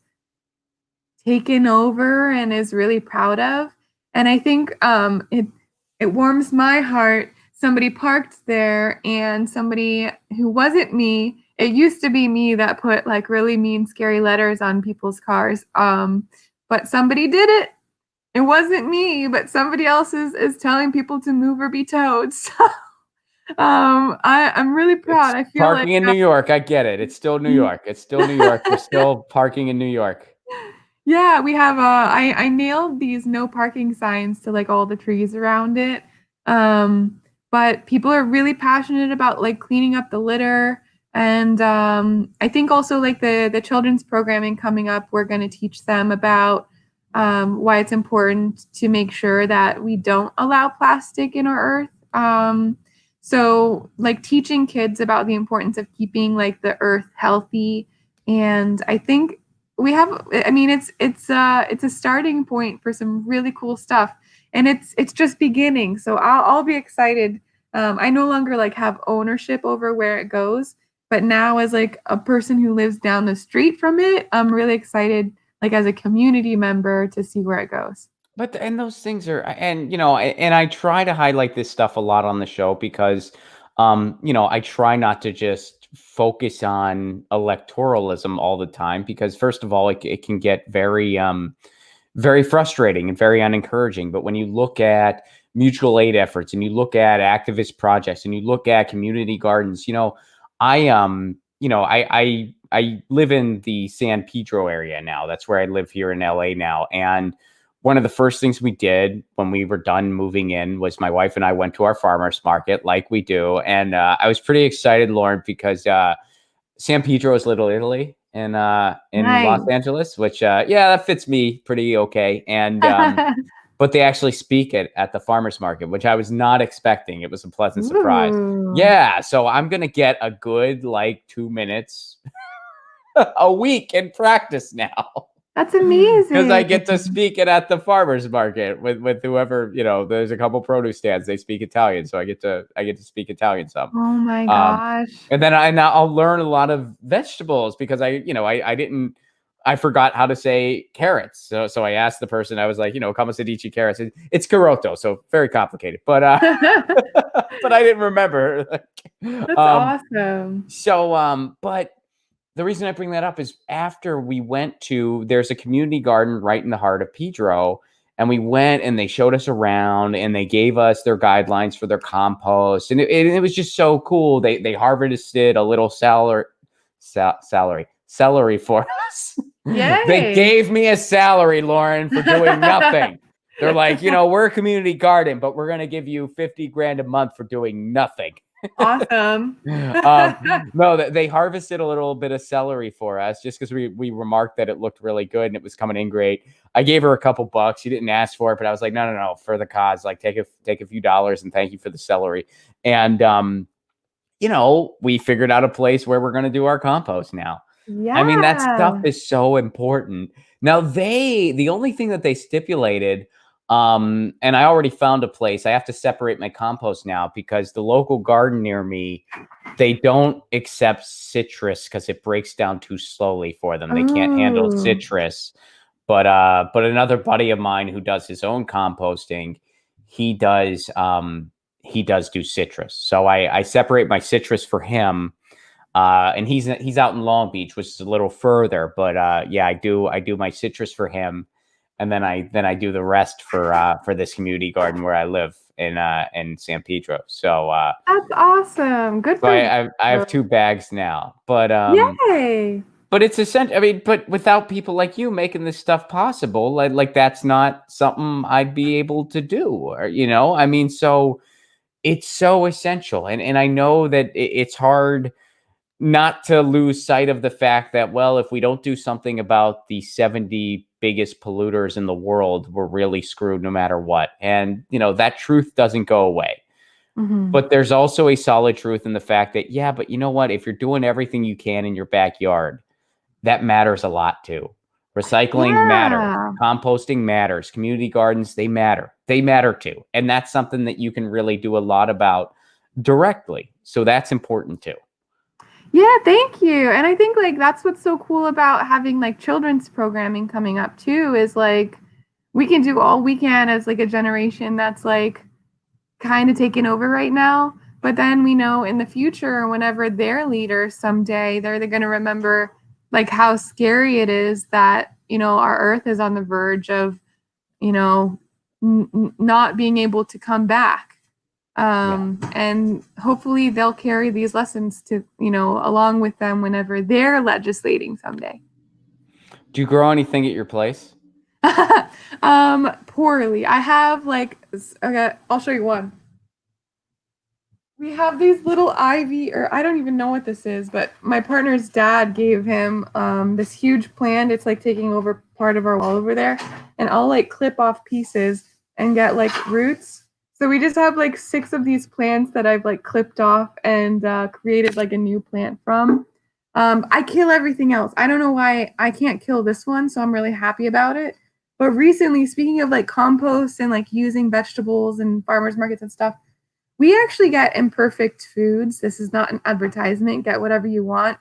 taken over and is really proud of. And I think it warms my heart. Somebody parked there, and somebody who wasn't me. It used to be me that put like really mean, scary letters on people's cars. But somebody did it. It wasn't me, but somebody else is telling people to move or be towed. So I'm really proud. It's I feel like parking in New York. I get it. It's still New York. It's still New York. We're still parking in New York. yeah, we have I nailed these no parking signs to like all the trees around it. But people are really passionate about like cleaning up the litter. And I think also like the children's programming coming up, we're going to teach them about why it's important to make sure that we don't allow plastic in our earth. So like teaching kids about the importance of keeping like the earth healthy. And I think we have I mean it's a starting point for some really cool stuff, and it's just beginning. So I'll be excited. I no longer like have ownership over where it goes, but now as like a person who lives down the street from it, I'm really excited like as a community member to see where it goes. But and those things are and and I try to highlight this stuff a lot on the show because I try not to just focus on electoralism all the time because first of all it can get very frustrating and very unencouraging. But when you look at mutual aid efforts and you look at activist projects and you look at community gardens, I live in the San Pedro area now. That's where I live here in LA now. And one of the first things we did when we were done moving in was my wife and I went to our farmers market like we do. And I was pretty excited, Lauren, because San Pedro is Little Italy in Los Nice. Angeles, which that fits me pretty okay. And but they actually speak at the farmers market, which I was not expecting. It was a pleasant surprise. Ooh, Yeah, so I'm gonna get a good like 2 minutes a week in practice now. that's Because I amazing. get to speak it at the farmers market with whoever, there's a couple produce stands, they speak Italian, so I get to speak Italian some. Oh my Um, gosh. and then I'll learn a lot of vegetables because I forgot how to say carrots. So I asked the person, I was like, come si dice carrots. It's caroto, so very complicated. But but I didn't remember. That's um, awesome. but the reason I bring that up is after there's a community garden right in the heart of Pedro. And we went and they showed us around and they gave us their guidelines for their compost. And it was just so cool. They harvested a little celery for us. They Yay. gave me a salary, Lauren, for doing nothing. They're like, we're a community garden, but we're going to give you 50 grand a month for doing nothing. Awesome. No, they harvested a little bit of celery for us just because we remarked that it looked really good and it was coming in great. I gave her a couple bucks. She didn't ask for it, but I was like, no, for the cause, like take a few dollars and thank you for the celery. And we figured out a place where we're going to do our compost now. I mean, that stuff Yeah. is so important. Now, the only thing that they stipulated, and I already found a place. I have to separate my compost now because the local garden near me, they don't accept citrus because it breaks down too slowly for them. They can't handle Ooh. citrus. But another buddy of mine who does his own composting, he does do citrus. So I separate my citrus for him. And he's out in Long Beach, which is a little further, but I do my citrus for him, and then I do the rest for this community garden where I live in San Pedro. So That's awesome. Good so for I have you. 2 bags now, but Yay. it's essential. I mean, but without people like you making this stuff possible, like that's not something I'd be able to do, or I mean, so it's so essential, and I know that it's hard not to lose sight of the fact that, well, if we don't do something about the 70 biggest polluters in the world, we're really screwed no matter what. And, that truth doesn't go away. Mhm. But there's also a solid truth in the fact that, yeah, but you know what? If you're doing everything you can in your backyard, that matters a lot too. Recycling matters. Yeah. Composting matters. Community gardens, they matter. They matter too. And that's something that you can really do a lot about directly. So that's important too. Yeah, thank you. And I think like that's what's so cool about having like children's programming coming up too is like we can do all we can as like a generation that's like kind of taken over right now. But then we know in the future, whenever they're leaders someday, they're going to remember like how scary it is that, our earth is on the verge of, not being able to come back. And hopefully they'll carry these lessons to, along with them whenever they're legislating someday. Do you grow anything at your place? Poorly. I have okay, I'll show you one. We have these little ivy, or I don't even know what this is, but my partner's dad gave him this huge plant. It's like taking over part of our wall over there, and I'll like clip off pieces and get like roots. So we just have like 6 of these plants that I've like clipped off and created like a new plant from. I kill everything else. I don't know why I can't kill this one, so I'm really happy about it. But recently, speaking of like compost and like using vegetables and farmers markets and stuff, we actually get imperfect foods. This is not an advertisement. Get whatever you want.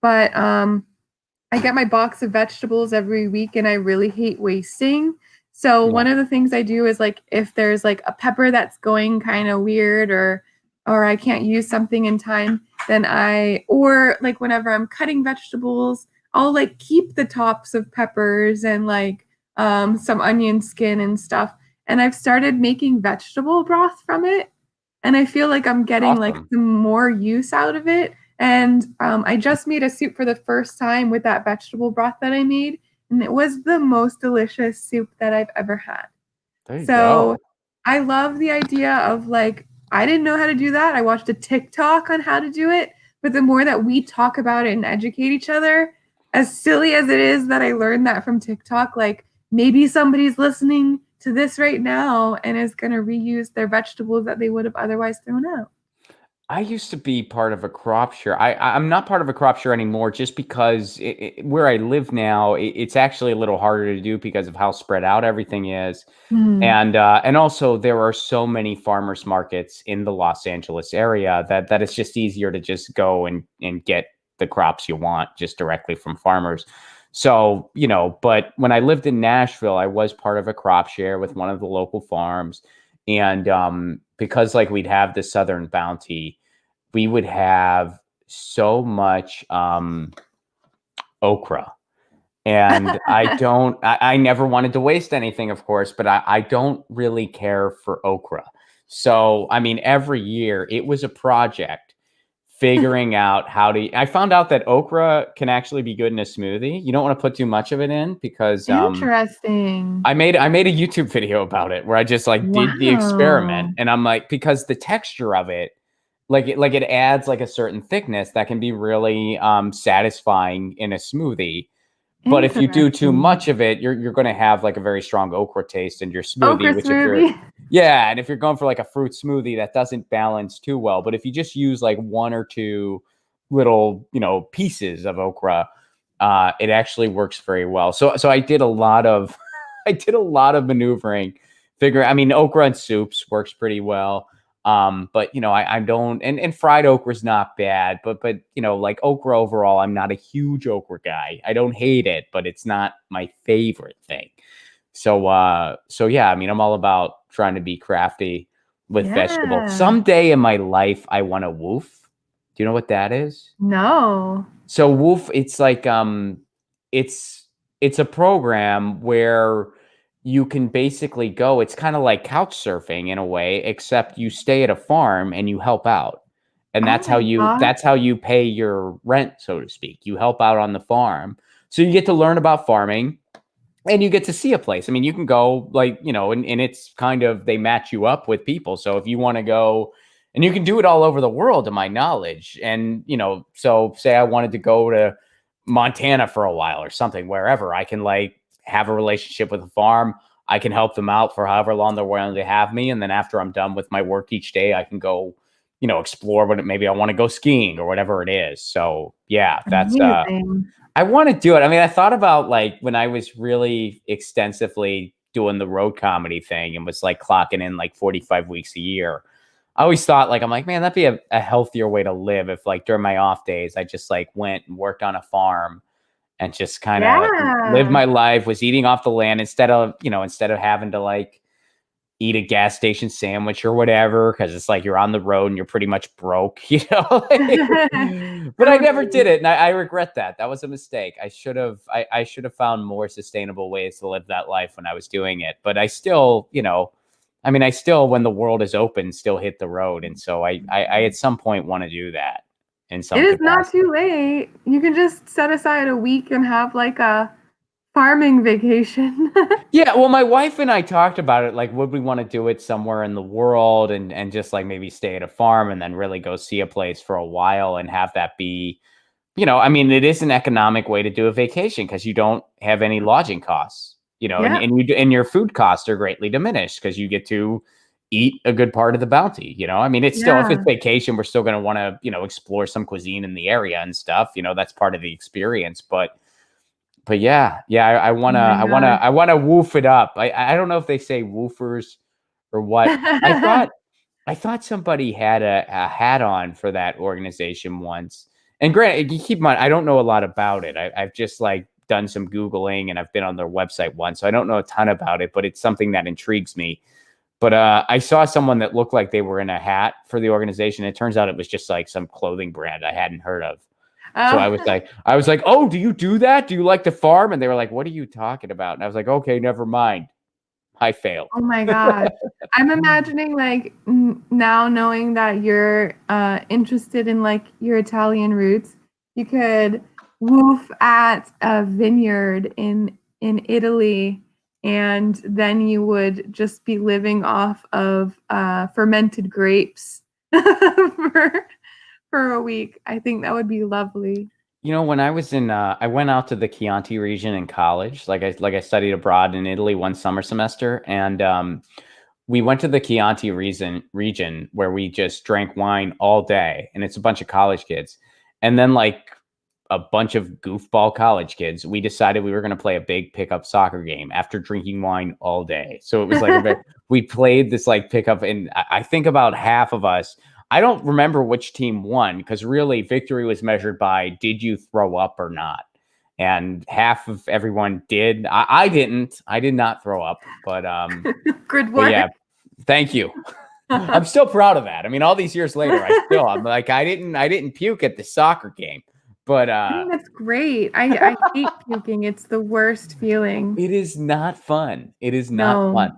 But I get my box of vegetables every week and I really hate wasting. So one of the things I do is like if there's like a pepper that's going kind of weird or I can't use something in time, then or like whenever I'm cutting vegetables, I'll like keep the tops of peppers and like some onion skin and stuff. And I've started making vegetable broth from it. And I feel like I'm getting like Awesome. some more use out of it. And I just made a soup for the first time with that vegetable broth that I made. And it was the most delicious soup that I've ever had. There you So go. I love the idea of like, I didn't know how to do that. I watched a TikTok on how to do it. But the more that we talk about it and educate each other, as silly as it is that I learned that from TikTok, like maybe somebody's listening to this right now and is going to reuse their vegetables that they would have otherwise thrown out. I used to be part of a crop share. I'm not part of a crop share anymore just because where I live now, it's actually a little harder to do because of how spread out everything is. Mm. And also there are so many farmers markets in the Los Angeles area that it's just easier to just go and get the crops you want just directly from farmers. So, but when I lived in Nashville, I was part of a crop share with one of the local farms. And because like we'd have the Southern Bounty, we would have so much okra. And I never wanted to waste anything, of course, but I don't really care for okra. So, I mean, every year it was a project figuring out how to. I found out that okra can actually be good in a smoothie. You don't want to put too much of it in because Interesting. I made a YouTube video about it where I just like did the Wow. experiment, and I'm like, because the texture of it, it adds like a certain thickness that can be really satisfying in a smoothie. But if you do too Interesting. much of it, you're going to have like a very strong okra taste in your smoothie, Okra which if you're smoothie. yeah, and if you're going for like a fruit smoothie, that doesn't balance too well. But if you just use like one or two little, pieces of okra, it actually works very well. So I did a lot of I did a lot of maneuvering. I mean, okra and soups works pretty well. But I don't, and fried okra is not bad, but like okra overall, I'm not a huge okra guy. I don't hate it, but it's not my favorite thing. So yeah, I mean, I'm all about trying to be crafty with vegetables. Yeah. Someday in my life, I want a woof. Do you know what that is? No. So woof, it's like it's a program where you can basically go. It's kind of like couch surfing in a way, except you stay at a farm and you help out. And Oh my God. that's how you pay your rent, so to speak. You help out on the farm. So you get to learn about farming and you get to see a place. I mean, you can go like, and it's kind of, they match you up with people. So if you want to go, and you can do it all over the world, to my knowledge. And, so say I wanted to go to Montana for a while or something, wherever, I can like have a relationship with a farm. I can help them out for however long they're willing to have me. And then after I'm done with my work each day, I can go, explore maybe I want to go skiing or whatever it is. So yeah, that's, Amazing. I want to do it. I mean, I thought about like when I was really extensively doing the road comedy thing and was like clocking in like 45 weeks a year. I always thought like, I'm like, man, that'd be a healthier way to live if like during my off days, I just like went and worked on a farm and just kind of lived Yeah. my life, was eating off the land instead of having to like eat a gas station sandwich or whatever, because it's like you're on the road and you're pretty much broke, But I never did it, and I regret that. That was a mistake. I should have found more sustainable ways to live that life when I was doing it. But I still, I mean, I still, when the world is open, still hit the road, and so I at some point want to do that in It some is not capacity. too late. You can just set aside a week and have like a farming vacation. Yeah, well, my wife and I talked about it. Like, would we want to do it somewhere in the world and just like maybe stay at a farm and then really go see a place for a while and have that be, I mean, it is an economic way to do a vacation because you don't have any lodging costs, Yeah. and your food costs are greatly diminished because you get to eat a good part of the bounty. I mean, it's still, if it's Yeah. vacation, we're still going to want to, explore some cuisine in the area and stuff. That's part of the experience, but yeah, Oh my gosh. I wanna woof it up. I don't know if they say woofers or what. I thought somebody had a hat on for that organization once. And granted, you keep in mind, I don't know a lot about it. I've just like done some Googling and I've been on their website once, so I don't know a ton about it, but it's something that intrigues me. But I saw someone that looked like they were in a hat for the organization. It turns out it was just like some clothing brand I hadn't heard of. So Oh. I was like, oh, do you do that? Do you like to farm? And they were like, what are you talking about? And I was like, okay, never mind. I failed. Oh my gosh. I'm imagining like now knowing that you're interested in like your Italian roots, you could woof at a vineyard in Italy, and then you would just be living off of fermented grapes for for a week. I think that would be lovely. When I was in, I went out to the Chianti region in college. Like I studied abroad in Italy one summer semester, and we went to the Chianti region where we just drank wine all day, and it's a bunch of college kids, and then like a bunch of goofball college kids, we decided we were going to play a big pickup soccer game after drinking wine all day. So it was like we played this like pickup, and I think about half of us. I don't remember which team won because really victory was measured by did you throw up or not, and half of everyone did. I didn't. I did not throw up, Good but yeah, work. thank you. I'm still proud of that. I mean, all these years later, I'm like I didn't puke at the soccer game. But I think that's great. I hate puking. It's the worst feeling. it is not fun. It is not No. fun.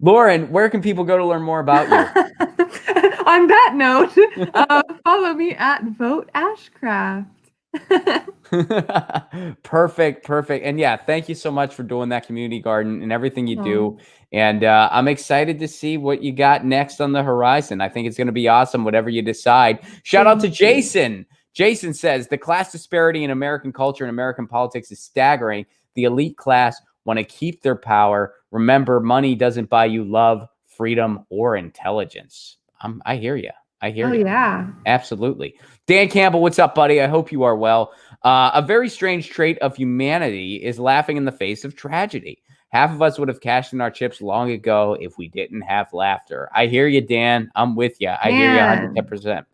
Lauren, where can people go to learn more about you? On that note, follow me at Vote Ashcraft. Perfect. And yeah, thank you so much for doing that community garden and everything you do. Oh, And I'm excited to see what you got next on the horizon. I think it's going to be awesome, whatever you decide. Shout out to thank you. Jason. Jason says the class disparity in American culture and American politics is staggering. The elite class want to keep their power. Remember, money doesn't buy you love, freedom, or intelligence. I hear you. I hear you. Yeah. Absolutely. Dan Campbell, what's up, buddy? I hope you are well. A very strange trait of humanity is laughing in the face of tragedy. Half of us would have cashed in our chips long ago if we didn't have laughter. I hear you, Dan. I'm with you. I hear you 110%.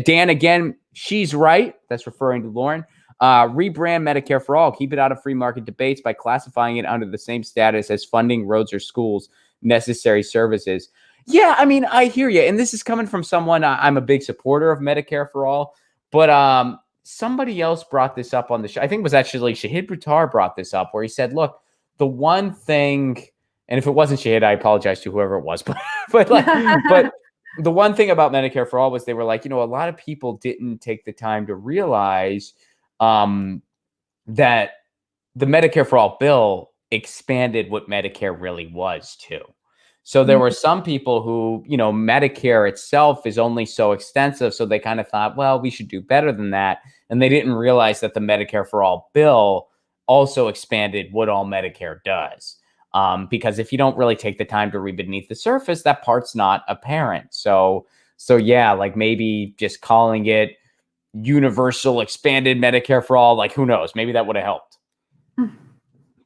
Dan, again, she's right. That's referring to Lauren. Rebrand Medicare for all. Keep it out of free market debates by classifying it under the same status as funding roads or schools, necessary services. Yeah, I mean, I hear you. And this is coming from someone, I'm a big supporter of Medicare for all, but somebody else brought this up on the show. I think it was actually Shahid Buttar brought this up where he said, look, the one thing, and if it wasn't Shahid, I apologize to whoever it was, but the one thing about Medicare for all was they were like, a lot of people didn't take the time to realize that the Medicare for all bill expanded what Medicare really was too. So there were some people who, Medicare itself is only so extensive. So they kind of thought, well, we should do better than that. And they didn't realize that the Medicare for all bill also expanded what all Medicare does. Because if you don't really take the time to read beneath the surface, that part's not apparent. So yeah, like maybe just calling it universal expanded Medicare for all, like who knows, maybe that would have helped.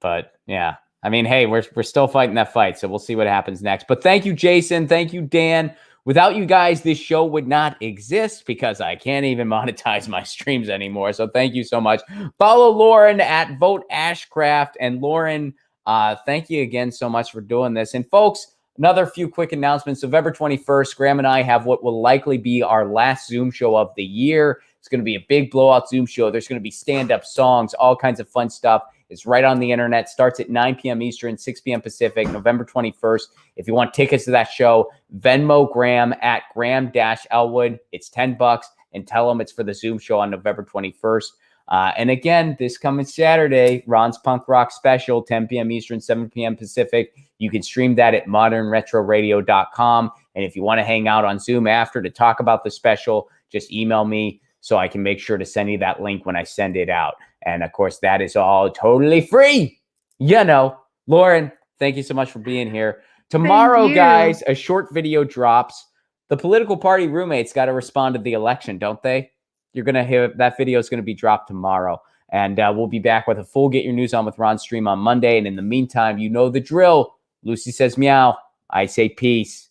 But yeah. I mean, hey, we're still fighting that fight, so we'll see what happens next. But thank you, Jason. Thank you, Dan. Without you guys, this show would not exist because I can't even monetize my streams anymore. So thank you so much. Follow Lauren at Vote Ashcraft. And Lauren, thank you again so much for doing this. And folks, another few quick announcements. November 21st, Graham and I have what will likely be our last Zoom show of the year. It's going to be a big blowout Zoom show. There's going to be stand-up songs, all kinds of fun stuff. It's right on the internet. Starts at 9 p.m. Eastern, 6 p.m. Pacific, November 21st. If you want tickets to that show, Venmo Graham at Graham-Elwood. It's $10 and tell them it's for the Zoom show on November 21st. And again, this coming Saturday, Ron's Punk Rock Special, 10 p.m. Eastern, 7 p.m. Pacific. You can stream that at modernretroradio.com. And if you want to hang out on Zoom after to talk about the special, just email me so I can make sure to send you that link when I send it out. And of course, that is all totally free. Lauren, thank you so much for being here. Tomorrow, guys, a short video drops. The political party roommates got to respond to the election, don't they? You're going to hear that video is going to be dropped tomorrow. And we'll be back with a full Get Your News On with Ron stream on Monday. And in the meantime, you know the drill. Lucy says meow. I say peace.